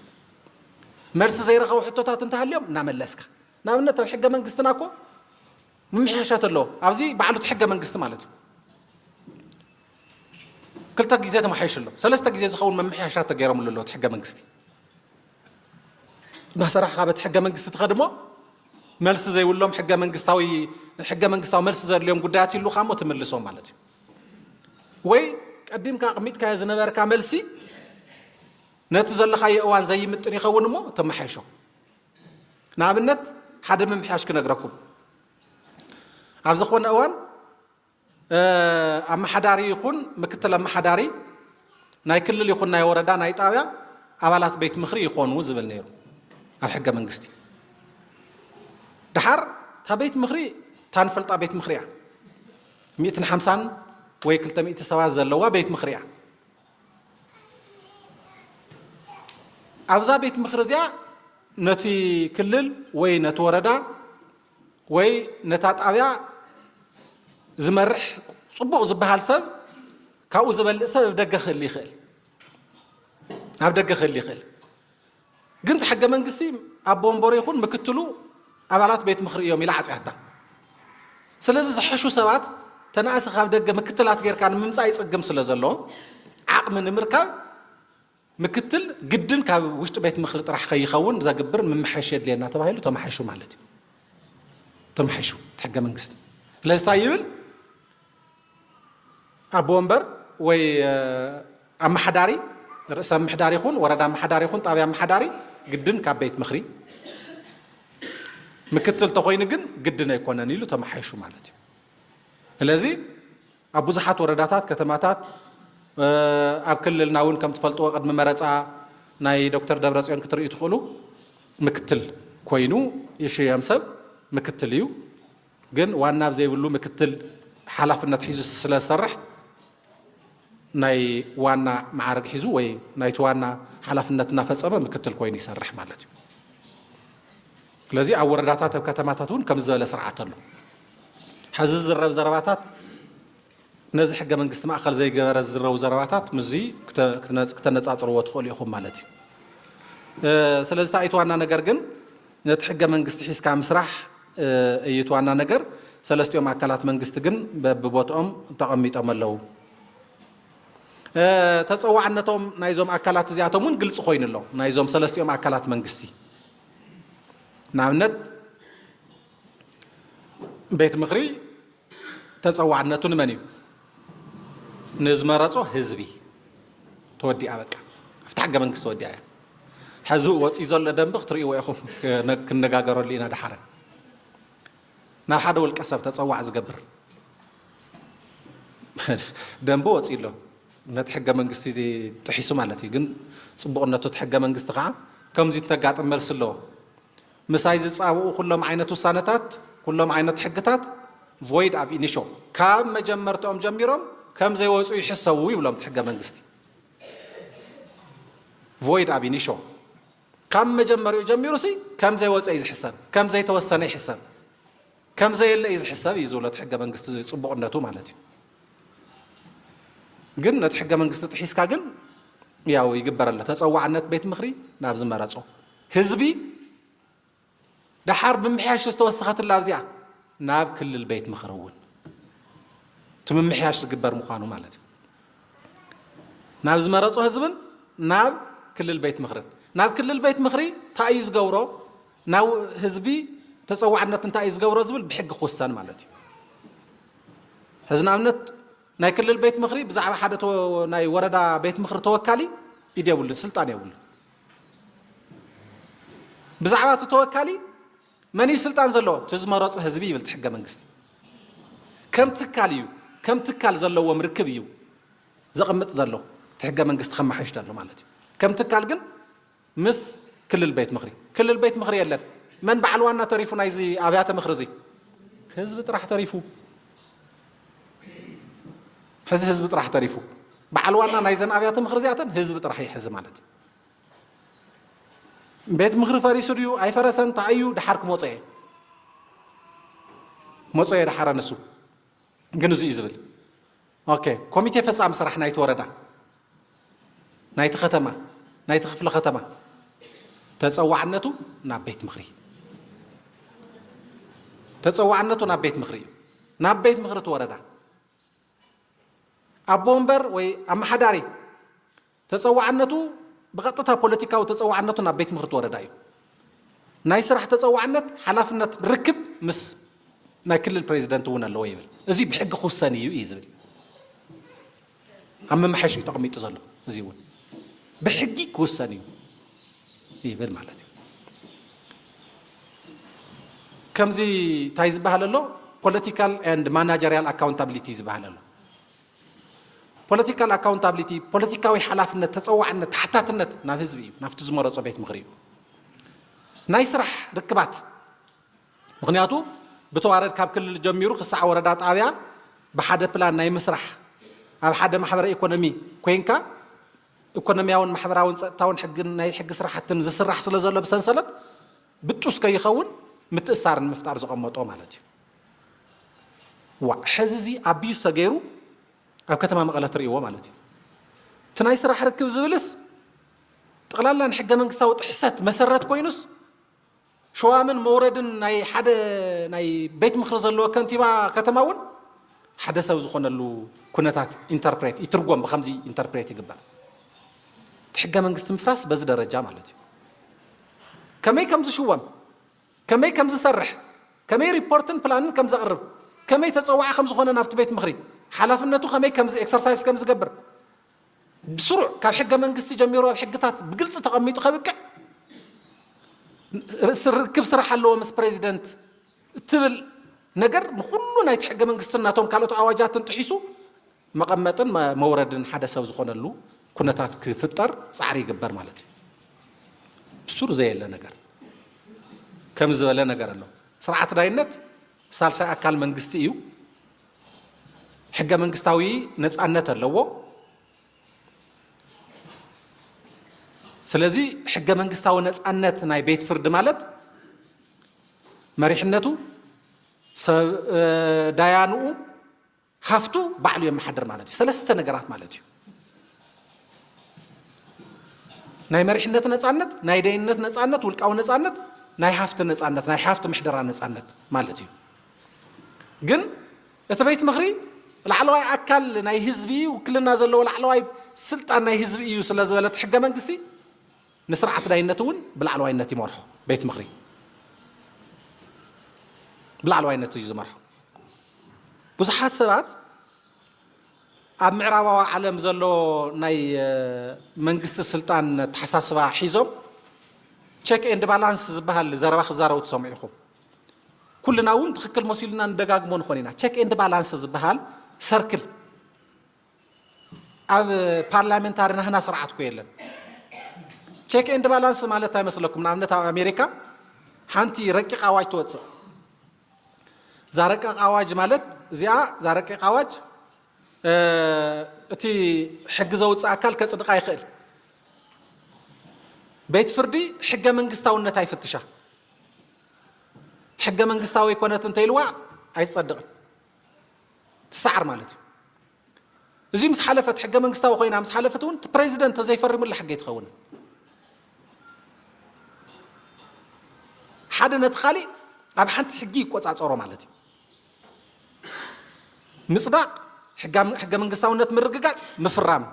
መልሲ ዘይረኸቡ ሕቶታት እንተሃልዮም እናመለስካ ንኣብነት ኣብ ሕገ መንግስትና እኮ ምምሕያሻት ኣለዎ ኣብዚ ባዕሉ እቲ ሕገ መንግስቲ ማለት እዩ ክልተ ግዜ ተመሓይሽሎ ሰለስተ ግዜ ዝኸውን መምሕያሻት ተገይሮምሉ ኣለዎ እቲ ሕገ መንግስቲ እናሰራሕኻ በቲ ሕገ መንግስቲ ትኸድሞ መልሲ ዘይብሎም ሕገ መንግስታዊ መልሲ ዘድልዮም ጉዳያት ይሉኻ እሞ ትምልሶም ማለት እዩ ወይ ቀዲምካ ኣቕሚጥካዮ ዝነበርካ መልሲ ነቲ ዘለኻዮ እዋን ዘይምጥን ይኸውን እሞ ተመሓይሾ ንኣብነት ሓደ ምምሕያሽ ክነግረኩም ኣብ ዝኾነ እዋን ኣመሓዳሪ ይኹን ምክትል ኣመሓዳሪ ናይ ክልል ይኹን ናይ ወረዳ ናይ ጣብያ ኣባላት ቤት ምክሪ ይኾኑ ዝብል ነይሩ ኣብ ሕገ መንግስቲ ድሓር እታ ቤት ምክሪ ታንፈልጣ ቤት ምክሪ እያ 150 ወይ 200 ሰባት ዘለዋ ቤት ምክሪ እያ ኣብዛ ቤት ምክሪ እዚኣ ነቲ ክልል ወይ ነቲ ወረዳ ወይ ነታ ጣብያ ዝመርሕ ጽቡቕ ዝበሃል ሰብ ካብኡ ዝበልእ ሰብ ደገ ክህሊ ይኽእል ኣብ ደገ ክህሊ ይኽእል ግን ሕገ መንግስቲ ኣብ ቦንቦሮ ይኹን ምክትሉ ኣባላት ቤት ምክሪ እዮም ኢላ ዓፅያታ ስለዚ ዝሐሹ ሰባት ተናእሲ ካብ ደገ ምክትላት ጌርካ ንምምፃእ ይፅግም ስለ ዘለዎ ዓቕሚ ንምርካብ ምክትል ግድን ካብ ውሽጢ ቤት ምክሪ ጥራሕ ከይኸውን ዘግብር ምምሓሽ የድልየና ተባሂሉ ተመሓሹ ማለት እዩ ተመሓሹ ሕገ መንግስቲ ስለዚ ይብል ኣብ ወንበር ወይ ኣመሓዳሪ ርእሰ ኣመሓዳሪ ይኹን ወረዳ ኣመሓዳሪ ይኹን ጣብያ ኣመሓዳሪ ግድን ካብ ቤት ምክሪ ምክትል ተኮይኑ ግን ግድን ኣይኮነን ኢሉ ተመሓይሹ ማለት እዩ ስለዚ ኣብ ብዙሓት ወረዳታት ከተማታት ኣብ ክልልና እውን ከም ትፈልጥዎ ቅድሚ መረፃ ናይ ዶክተር ደብረፅዮን ክትርእዩ ትኽእሉ ምክትል ኮይኑ ይሽየም ሰብ ምክትል እዩ ግን ዋና ብዘይብሉ ምክትል ሓላፍነት ሒዙ ስለ ዝሰርሕ ናይ ዋና ማዕረግ ሒዙ ወይ ናይ ዋና ሓላፍነት እናፈጸመ ምክትል ኮይኑ ይሰርሕ ማለት እዩ ስለዚህ ኣብ ወረዳታት ኣብ ከተማታት እውን ከም ዝበለ ስርዓት ኣሎ ሕዚ ዝረብ ዘረባታት ነዚ ሕገ መንግስቲ ማእከል ዘይገበረ ዝረቡ ዘረባታት ምዚ ክተነጻጽርዎ ትኽእሉ ኢኹም ማለት እዩ ስለዚህ እቲ ዋና ነገር ግን ነቲ ሕገ መንግስቲ ሒዝካ ምስራሕ እዩ እቲ ዋና ነገር ሰለስቲኦም ኣካላት መንግስቲ ግን በብቦትኦም ተቐሚጦም ኣለዉ ተፀዋዕነቶም ናይዞም ኣካላት እዚኣቶም እውን ግልጽ ኮይኑ ኣሎ ናይዞም ሰለስቲኦም ኣካላት መንግስቲ ንኣብነት ቤት ምኽሪ ተፀዋዕነቱ ንመን እዩ ንዝመረጾ ህዝቢ ተወዲኣ በቃ ኣብቲ ሕገ መንግስቲ ተወዲኣ እያ ሕዚ ወፂኡ ዘሎ ደንቢ ክትርእይዎ ኢኹም ክነጋገረሉ ኢና ድሓረ ናብ ሓደ ውልቀ ሰብ ተፀዋዕ ዝገብር ደንቢ ወፂኡ ኣሎ ነቲ ሕገ መንግስቲ ጥሒሱ ማለት እዩ ግን ጽቡቕነቱ እቲ ሕገ መንግስቲ ከዓ ከምዚ ተጋጥም መልሲ ኣለዎ ምሳይ ዝፃብኡ ኩሎም ዓይነት ውሳነታት ኩሎም ዓይነት ሕግታት ቮይድ ኣብ ኢኒሾ ካብ መጀመርትኦም ጀሚሮም ከም ዘይወፁ ይሕሰቡ ይብሎም እቲ ሕገ መንግስቲ ቮይድ ኣብ ኢኒሾ ካብ መጀመሪኡ ጀሚሩ ሲ ከም ዘይወፀ እዩ ዝሕሰብ ከም ዘይተወሰነ ይሕሰብ ከም ዘየለ እዩ ዝሕሰብ እዩ ዝብሎ እቲ ሕገ መንግስቲ ጽቡቕነቱ ማለት እዩ ግን ነቲ ሕገ መንግስቲ ጥሒስካ ግን ያው ይግበር ኣሎ ተፀዋዕነት ቤት ምኽሪ ናብ ዝመረጾ ህዝቢ ድሓር ብምሕያሽ ዝተወሰኸትላ ኣብዚኣ ናብ ክልል ቤት ምኽሪ እውን እቲ ምምሕያሽ ዝግበር ምዃኑ ማለት እዩ ናብ ዝመረጾ ህዝብን ናብ ክልል ቤት ምኽርን ናብ ክልል ቤት ምኽሪ እንታይ እዩ ዝገብሮ ናብ ህዝቢ ተፀዋዕነት እንታይ እዩ ዝገብሮ ዝብል ብሕጊ ክውሰን ማለት እዩ ሕዚ ንኣብነት ናይ ክልል ቤት ምኽሪ ብዛዕባ ሓደ ናይ ወረዳ ቤት ምኽሪ ተወካሊ ኢድ የብሉን ስልጣን የብሉን ብዛዕባ እቲ ተወካሊ መን እዩ ስልጣን ዘለዎ እቲ ዝመረፆ ህዝቢ ይብል እቲ ሕገ መንግስቲ ከም ትካል እዩ ከም ትካል ዘለዎም ርክብ እዩ ዘቕምጥ ዘሎ እቲ ሕገ መንግስቲ ከመሓይሽ ዘሎ ማለት እዩ ከም ትካል ግን ምስ ክልል ቤት ምኽሪ የለን መን በዓል ዋና ተሪፉ ናይዚ ኣብያተ ምኽሪ እዚ ህዝቢ ጥራሕ ተሪፉ ሕዚ ህዝቢ ጥራሕ ተሪፉ በዓል ዋና ናይዘን ኣብያተ ምኽሪ እዚኣተን ህዝቢ ጥራሕ ይሕዚ ማለት እዩ ቤት ምኽሪ ፈሪሱ ድዩ ኣይፈረሰን እንታይ እዩ ድሓር ክመፀ እየ ድሓረ ንሱ ግን እዙ እዩ ዝብል ኦኬ ኮሚቴ ፈጻሚ ስራሕ ናይቲ ወረዳ ናይቲ ከተማ ናይቲ ክፍለ ከተማ ተፀዋዕነቱ ናብ ቤት ምኽሪ ተፀዋዕነቱ ናብ ቤት ምኽሪ እዩ ናብ ቤት ምኽሪ እቲ ወረዳ ኣቦ ወንበር ወይ ኣመሓዳሪ ተፀዋዕነቱ ብቐጥታ ፖለቲካዊ ተፀዋዕነቱ ናብ ቤት ምኽሪ ወረዳ እዩ ናይ ስራሕ ተፀዋዕነት ሓላፍነት ርክብ ምስ ናይ ክልል ፕሬዚደንት እውን ኣለዎ ይብል እዚ ብሕጊ ክውሰን እዩ እዩ ዝብል ኣብ መምሓሽ እዩ ተቐሚጡ ዘሎ እዚ እውን ብሕጊ ክውሰን እዩ ይብል ማለት እዩ ከምዚ እንታይ ዝበሃል ኣሎ ፖለቲካል ኤንድ ማናጀሪያል ኣካውንታብሊቲ ዝበሃል ኣሎ ፖለቲካል ኣካውንታብሊቲ ፖለቲካዊ ሓላፍነት ተፀዋዕነት ታሕታትነት ናብ ህዝቢ እዩ ናብቲ ዝመረፆ ቤት ምኽሪ እዩ ናይ ስራሕ ርክባት ምክንያቱ ብተዋረድ ካብ ክልል ጀሚሩ ክሳዕ ወረዳ ጣብያ ብሓደ ፕላን ናይ ምስራሕ ኣብ ሓደ ማሕበረ ኢኮኖሚ ኮይንካ ኢኮኖሚያውን ማሕበራውን ፀጥታውን ሕግን ናይ ሕጊ ስራሕትን ዝስራሕ ስለ ዘሎ ብሰንሰለት ብጡስ ከይኸውን ምትእሳርን ምፍጣር ዝቐመጦ ማለት እዩ ሕዚ እዚ ኣቢዩስ ተገይሩ ኣብ ከተማ መቐለ ትርእይዎ ማለት እዩ እቲ ናይ ስራሕ ርክብ ዝብልስ ጠቕላላ ንሕገ መንግስታዊ ጥሕሰት መሰረት ኮይኑስ ሸዋምን መውረድን ናይ ሓደ ናይ ቤት ምኽሪ ዘለዎ ከንቲባ ከተማ እውን ሓደ ሰብ ዝኾነሉ ኩነታት ኢንተርፕሬት ይትርጎም ብከምዚ ኢንተርፕሬት ይግበር እቲ ሕገ መንግስቲ ምፍራስ በዚ ደረጃ ማለት እዩ ከመይ ከም ዝሽወም ከመይ ከም ዝሰርሕ ከመይ ሪፖርትን ፕላንን ከም ዘቕርብ ከመይ ተፀዋዒ ከም ዝኾነ ናብቲ ቤት ምኽሪ ሓላፍነቱ ከመይ ከም ኤክሰርሳይዝ ከም ዝገብር ብስሩዕ ካብ ሕገ መንግስቲ ጀሚሩ ኣብ ሕግታት ብግልፂ ተቐሚጡ ከብቅዕ ርክብ ስራሕ ኣለዎ ምስ ፕሬዚደንት እትብል ነገር ንኩሉ ናይቲ ሕገ መንግስቲ ናቶም ካልኦት ኣዋጃትን ጥሒሱ መቐመጥን መውረድን ሓደ ሰብ ዝኾነሉ ኩነታት ክፍጠር ፃዕሪ ይግበር ማለት እዩ ብሱር ዘየለ ነገር ከም ዝበለ ነገር ኣሎ ስርዓት ዳይነት ሳልሳይ ኣካል መንግስቲ እዩ ሕገ መንግስታዊ ነፃነት ኣለዎ ስለዚህ ሕገ መንግስታዊ ነፃነት ናይ ቤት ፍርዲ ማለት መሪሕነቱ ዳያንኡ ሃፍቱ ባዕሉ የመሓድር ማለት እዩ ሰለስተ ነገራት ማለት እዩ ናይ መሪሕነት ነፃነት ናይ ደይንነት ነፃነት ውልቃዊ ነፃነት ናይ ሃፍቲ ነፃነት ናይ ሃፍቲ ምሕደራ ነፃነት ማለት እዩ ግን እቲ ቤት ምኽሪ ላዕለዋይ ኣካል ናይ ህዝቢ ውክልና ዘለዎ ላዕለዋይ ስልጣን ናይ ህዝቢ እዩ ስለ ዝበለት ሕገ መንግስቲ ንስርዓት ዳይነት እውን ብላዕለዋይነት ይመርሖ ቤት ምኽሪ ብላዕለዋይነት እዩ ዝመርሖ ብዙሓት ሰባት ኣብ ምዕራባዊ ዓለም ዘሎ ናይ መንግስቲ ስልጣን ተሓሳስባ ሒዞም ቼክ ኤንድ ባላንስ ዝበሃል ዘረባ ክዛረቡ ትሰምዑ ኢኹም ኩልና እውን ትክክል መሲሉና እንደጋግሞ ንኾን ኢና ቼክ ኤንድ ባላንስ ዝበሃል ሰርክል ኣብ ፓርላሜንታሪ ናህና ስርዓት ኮ የለን ቼክ ኤንድ ባላንስ ማለት ኣይመስለኩም ንኣብነት ኣብ ኣሜሪካ ሓንቲ ረቂቕ ኣዋጅ ትወፅእ እዛ ረቂቕ ኣዋጅ ማለት እዚኣ እዛ ረቂቕ ኣዋጅ እቲ ሕጊ ዘውፅእ ኣካል ከፅድቃ ይኽእል ቤት ፍርዲ ሕገ መንግስታውነት ኣይፍትሻ ሕገ መንግስታዊ ኮነት እንተይልዋ ኣይጸድቕን ትሰዓር ማለት እዩ እዚ ምስ ሓለፈት ሕገ መንግስታዊ ኮይና ምስ ሓለፈት እውን ፕሬዚደንት ዘይፈርሙላ ሕጊ ይትኸውን ሓደ ነቲ ካሊእ ኣብ ሓንቲ ሕጊ ይቆፃፀሮ ማለት እዩ ምጽዳቅ ሕገ መንግስታውነት ምርግጋጽ ምፍራም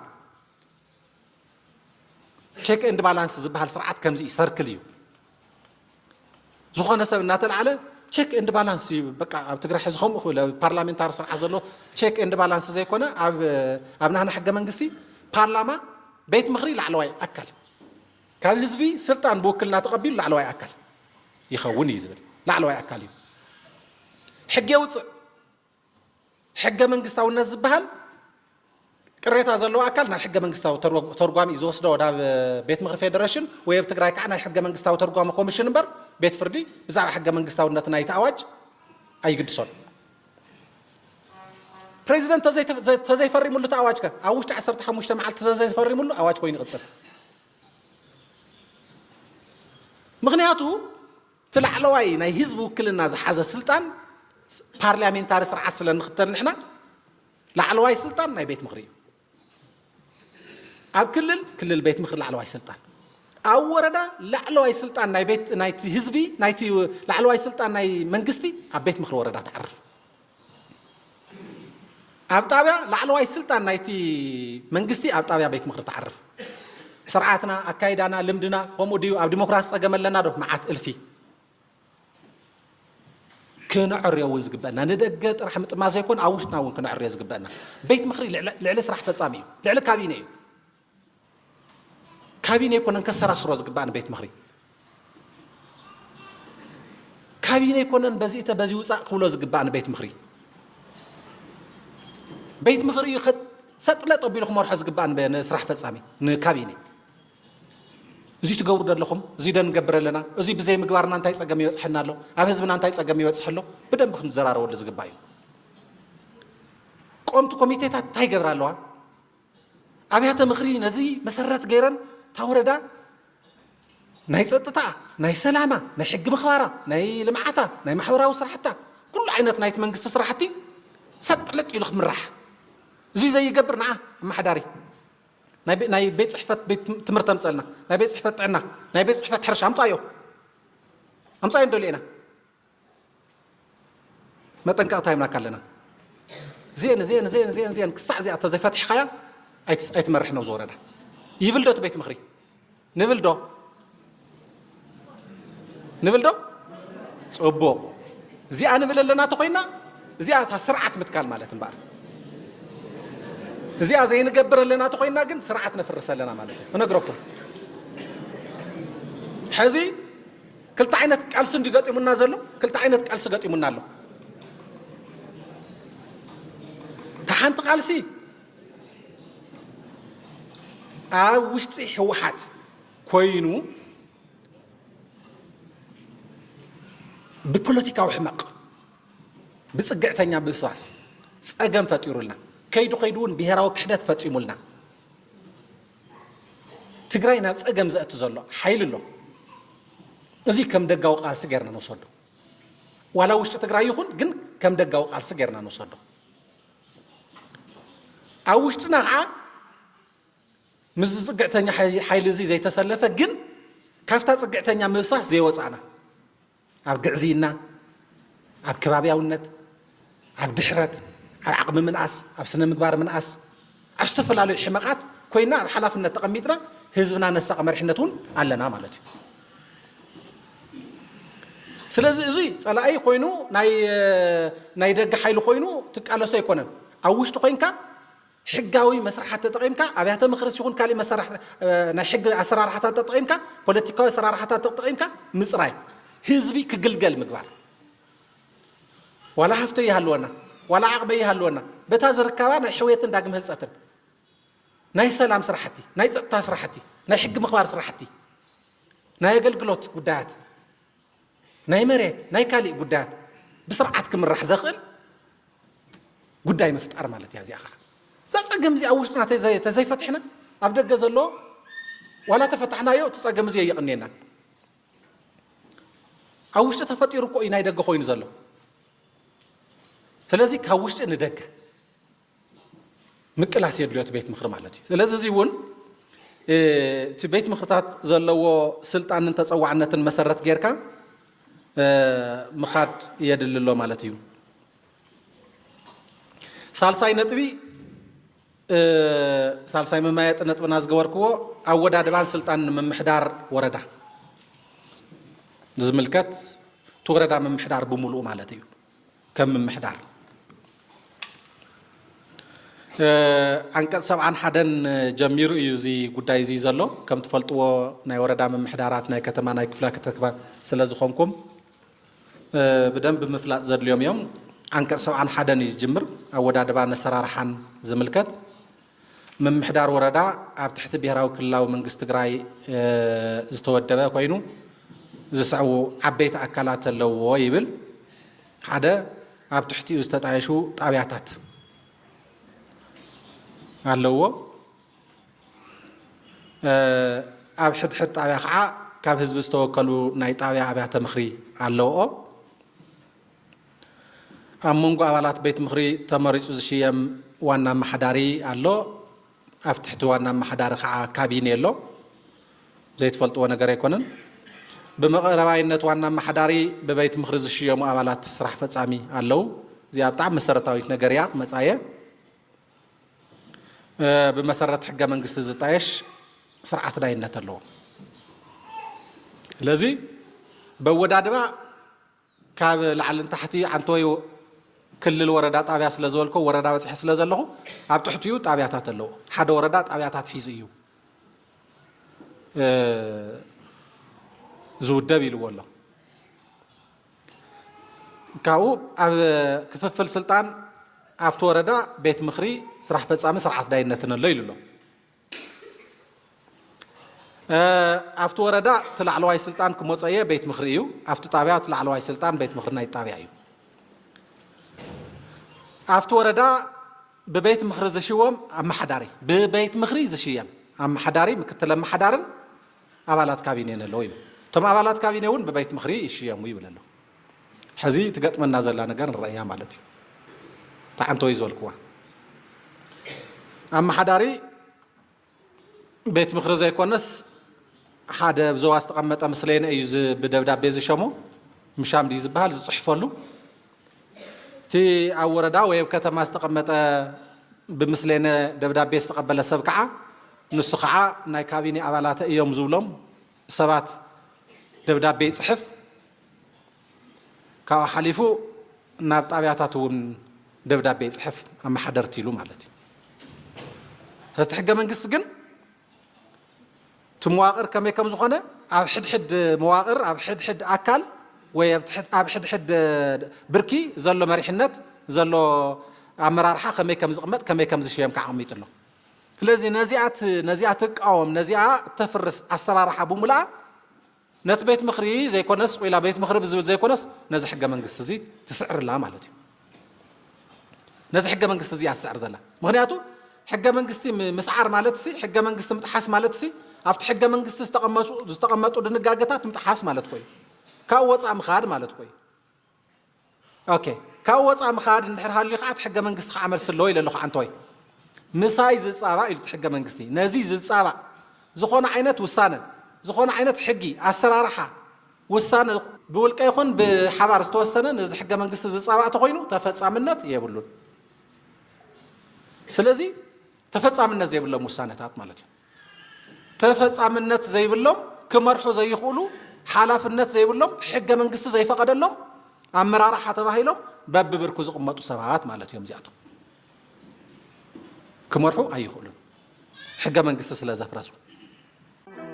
ቼክ ኤንድ ባላንስ ዝበሃል ስርዓት ከምዚ ሰርክል እዩ ዝኾነ ሰብ እናተልዓለ ቼክ ኤንድ ባላንስ በቃ ኣብ ትግራይ ሕዚ ከምኡ ክብል ፓርላሜንታሪ ስርዓት ዘሎ ቼክ ኤንድ ባላንስ ዘይኮነ ኣብ ናህና ሕገ መንግስቲ ፓርላማ ቤት ምኽሪ ላዕለዋይ ኣካል ካብ ህዝቢ ስልጣን ብውክልና ተቐቢሉ ላዕለዋይ ኣካል ይኸውን እዩ ዝብል ላዕለዋይ ኣካል እዩ ሕጊ የውፅእ ሕገ መንግስታውነት ዝበሃል ቅሬታ ዘለዎ ኣካል ናብ ሕገ መንግስታዊ ተርጓሚ ዝወስዶ ናብ ቤት ምኽሪ ፌደሬሽን ወይ ኣብ ትግራይ ከዓ ናይ ሕገ መንግስታዊ ተርጓሚ ኮሚሽን እምበር ቤት ፍርዲ ብዛዕባ ሕገ መንግስታውነት ናይቲ ኣዋጅ ኣይግድሶን ፕሬዚደንት ተዘይፈሪሙሉ እቲ ኣዋጅ ከ ኣብ ውሽጢ 15 መዓልቲ ተዘይፈሪሙሉ ኣዋጅ ኮይኑ ይቕፅል ምክንያቱ እቲ ላዕለዋይ ናይ ህዝቢ ውክልና ዝሓዘ ስልጣን ፓርላሜንታሪ ስርዓት ስለ ንኽተል ንሕና ላዕለዋይ ስልጣን ናይ ቤት ምኽሪ እዩ ኣብ ክልል ቤት ምኽሪ ላዕለዋይ ስልጣን ኣብ ወረዳ ላዕለዋይ ስልጣን ናይቲ ህዝቢ ናይቲ ላዕለዋይ ስልጣን ናይ መንግስቲ ኣብ ቤት ምኽሪ ወረዳ ተዓርፍ ኣብ ጣብያ ላዕለዋይ ስልጣን ናይቲ መንግስቲ ኣብ ጣብያ ቤት ምኽሪ ተዓርፍ ስርዓትና ኣካይዳና ልምድና ከምኡ ድዩ ኣብ ዲሞክራሲ ፀገም ኣለና ዶ መዓት እልፊ كنعري وزجبنا ندق طرح مطما زيكون او وشنا ون كنعري زجبنا بيت مخري لعل سرح فصامي لعل كابيني يكون انكسر اسرو زجبنا بيت مخري كابيني يكون بزيته بزي وصا خلو زجبنا بيت مخري يخد سطلطو بيلكم مرح زجبنا بين سرح فصامي كابيني زي تقول لكم زي دن قبر لنا زي بزي مقبارنا انتاي صقم يوصحنا له اب حزبنا انتاي صقم يوصح له بدن بخن زرار ول زغبايو قومت كوميتيታት ታይ ገብራለዋ ኣብያተ ምኽሪ ነዚ መሰረት ገይረን ታወረዳ ናይ ጸጥታ ናይ ሰላማ ናይ ሕጊ ምኽባራ ናይ ልምዓታ ናይ ማሕበራዊ ስራሕታ ኩሉ ዓይነት ናይቲ መንግስቲ ስራሕቲ ሰጥለጥ ኢሉ ክምራሕ እዚ ዘይገብር ንዓ ማሕዳሪ ናይ ቤት ጽሕፈት ቤት ትምህርት ኣምፀልና ናይ ቤት ጽሕፈት ጥዕና ናይ ቤት ጽሕፈት ሕርሻ ኣምፃዮ እንደልየና መጠንቀቕታ ይምናካ ኣለና زين كسع زي أتى زي فتح خيا أيتمرحنا وزورنا يفلدو بيت مخري نفلدو صبو زي أنا بلا لنا تقينا زي أتى سرعة متكال مالتن بار زي زي نقبر لنا تقينا جن سرعة نفرس لنا مالتن أنا قربكم حزي كل تعينت كالس دقات يمنا زلو كل تعينت كالس دقات يمنا له تحنت قالسي وشتي حوحات كوينو ببوليتيكا وحمق بصقعتنيا بسواس صقم فطيرولنا كيدون بهراو كحدات فطيمولنا ትግራይ ናብ ፀገም ዘእቱ ዘሎ ሓይል ኣሎ እዚ ከም ደጋው ቃልሲ ጌርና ንወሰዶ ዋላ ውሽጢ ትግራይ ይኹን ግን ከም ደጋው ቃልሲ ጌርና ንወሰዶ ኣብ ውሽጥና ከዓ ምስ ፅግዕተኛ ሓይል እዚ ዘይተሰለፈ ግን ካብታ ፅግዕተኛ ምብሳሕ ዘይወፃና ኣብ ግዕዚና ኣብ ከባቢያውነት ኣብ ድሕረት ኣብ ዓቕሚ ምንኣስ ኣብ ስነ ምግባር ምንኣስ ኣብ ዝተፈላለዩ ሕመቃት ኮይና ኣብ ሓላፍነት ተቐሚጥና ህዝብና ነሳቕ መሪሕነት እውን ኣለና ማለት እዩ ስለዚ እዚ ፀላኢ ኮይኑ ናይ ደገ ሓይሊ ኮይኑ ትቃለሶ ኣይኮነን ኣብ ውሽጢ ኮይንካ ሕጋዊ መስራሓት ተጠቒምካ ኣብያተ ምክሪ ሲኹን ካልእ መሳርሒ ናይ ሕጊ ኣሰራርሓታት ተጠቒምካ ፖለቲካዊ ኣሰራርሓታት ተጠቒምካ ምፅራይ ህዝቢ ክግልገል ምግባር ዋላ ሃፍተ ይሃልወና ዋላ ዓቕበ ይሃልወና በታ ዝርከባ ናይ ሕውየትን ዳግም ህንፀትን ናይ ሰላም ስራሕቲ ናይ ፀጥታ ስራሕቲ ናይ ሕጊ ምኽባር ስራሕቲ ናይ ኣገልግሎት ጉዳያት ናይ መሬት ናይ ካልእ ጉዳያት ብስርዓት ክምራሕ ዘኽእል ጉዳይ ምፍጣር ማለት እያ እዚኣ ከዓ እዛ ፀገም እዚኣ ኣብ ውሽጥና ተዘይፈትሕና ኣብ ደገ ዘሎ ዋላ ተፈታሕናዮ እቲ ፀገም እዚ የቕኒየና ኣብ ውሽጢ ተፈጢሩ እኮ እዩ ናይ ደገ ኮይኑ ዘሎ ስለዚ ካብ ውሽጢ ንደገ ምቅላስ የድልዮ እቲ ቤት ምክሪ ማለት እዩ ስለዚ እዚ እውን እቲ ቤት ምክርታት ዘለዎ ስልጣንን ተፀዋዕነትን መሰረት ጌርካ ምኻድ የድልሎ ማለት እዩ ሳልሳይ ነጥቢ ሳልሳይ መማየጢ ነጥብና ዝገበርክዎ ኣወዳድባን ስልጣንን ምምሕዳር ወረዳ ዝምልከት እቲ ወረዳ ምምሕዳር ብምሉኡ ማለት እዩ ከም ምምሕዳር አንቀጽ 71 ጀሚሩ እዩ እዚ ጉዳይ እዚ ዘሎ ከም ትፈልጥዎ ናይ ወረዳ ምምሕዳራት ናይ ከተማ ናይ ክፍለ ከተማ ስለዝኾንኩም ብደንብ ምፍላጥ ዘድልዮም እዮም አንቀጽ 71 እዩ ዝጅምር ኣወዳድባ ኣሰራርሓን ዝምልከት ምምሕዳር ወረዳ ኣብ ትሕቲ ብሄራዊ ክልላዊ መንግስቲ ትግራይ ዝተወደበ ኮይኑ ዝስዕቡ ዓበይቲ ኣካላት ኣለውዎ ይብል ሓደ ኣብ ትሕቲኡ ዝተጣየሹ ጣብያታት ኣለዎ ኣብ ሕድሕድ ጣብያ ከዓ ካብ ህዝቢ ዝተወከሉ ናይ ጣብያ ኣብያተ ምክሪ ኣለዎ ኣብ መንጎ ኣባላት ቤት ምክሪ ተመሪፁ ዝሽየም ዋና ኣመሓዳሪ ኣሎ ኣብ ትሕቲ ዋና ኣመሓዳሪ ከዓ ካቢኔ ኣሎ ዘይትፈልጥዎ ነገር ኣይኮነን ብመቐረባይነት ዋና ኣመሓዳሪ ብቤት ምክሪ ዝሽየሙ ኣባላት ስራሕ ፈጻሚ ኣለው እዚኣ ብጣዕሚ መሰረታዊት ነገር እያ መጻየ بمسرة حق من قصة زتايش سرعة داينة اللو لذي بوداد ما كاب لعلن تحتي عن تويو كل الوردات أبيات لزولكو وردات تحس لزلهم عم تحتيو تابعات اللو حد وردات أبيات حيزيو زود دبيل والله كاو كففل سلطان أبت وردا بيت مخري سرح فتصامي سرح داينتنا الليل له أبت وردا طلع لواي سلطان كموصيه بيت مخريو أبت طابعه طلع لواي سلطان بيت مخرنا يطابعيو أبت وردا ببيت مخري زشيوم أم حداري ببيت مخري زشيام أم حداري مكتل أم حدارن أبالات كابينين اللويم ثم أبالات كابينيون ببيت مخري يشيام ويبل له حزي تقط من نازل لنا قرن الرأي مالتي تعنتو يزولكوا أما حداري بيت مخرز يكونس حدا بزواج تقمت أمسلين أيز بدبدب بيز شمو مشام دي زبال صحفلو تي أوردا ويبكتم استقمت بمسلين دبدب بيز تقبل سبكعة نسقعة نايكابيني أولات يوم زولم سبات دبدب بيز صحف كا حليفو نابت أبياتاتون دبدب بيز صحف أما حضرتي له مالتي هستحق من قص جن تمواقر كم يكم زخانة أب حد مواقر أب حد أكل ويبتحد أب حد بركي زلوا مريحنات زلوا عمرارحة كم يكم زقمت كم يكم زشيم كعميت له لذي نزيعتك أو نزيعة تفرس أسرار حبو ملا نتبيت مخري زي كونس وإلى بيت مخري بزول زي كونس نزح حق من قص زي تسعر لا مالتي نزح حق من قص زي أسعر زلا مغنياتو حق منقستي مسعر مالتسي حق منقست متحاس مالتسي أفت حجة من قصة استقمتوا دنقاقتات متحاس مالت كوي كأوص عم خاد مالت كوي أوكي كأوص عم خاد نحر هاللي قعد حجة من قصة عمل سلوي للخ عنتوي مساي زي صعبة اللي تحجة من قصتي نزيز صعبة زخون عينات وسانة زخون عينات حجي السرارحة وسانة بقول كيخون بحبار استوسنا نز حجة من قصة زي صعبة تخوينه تفتح منات يقولون سلازي تفتح منات زي بالله مسانتات مالتهم تفتح منات زي بالله كمرحو زي يقولوا حلاف النت زي بالله حجة من قصة زي فقد اللهم أمرارة حتى بهيلهم باب بركوز قمة سبعات مالتهم زيادة كمرحو أي يقولون حجة من قصة سلازة فراسو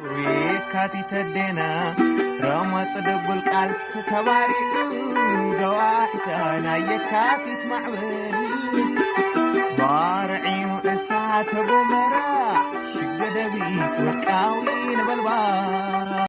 ويكاتي تدينا رمى صدق القلب تباري جواحتنا يكاتي معبل بارعي وإسات بمرا شقد بيت وكاوين بالبار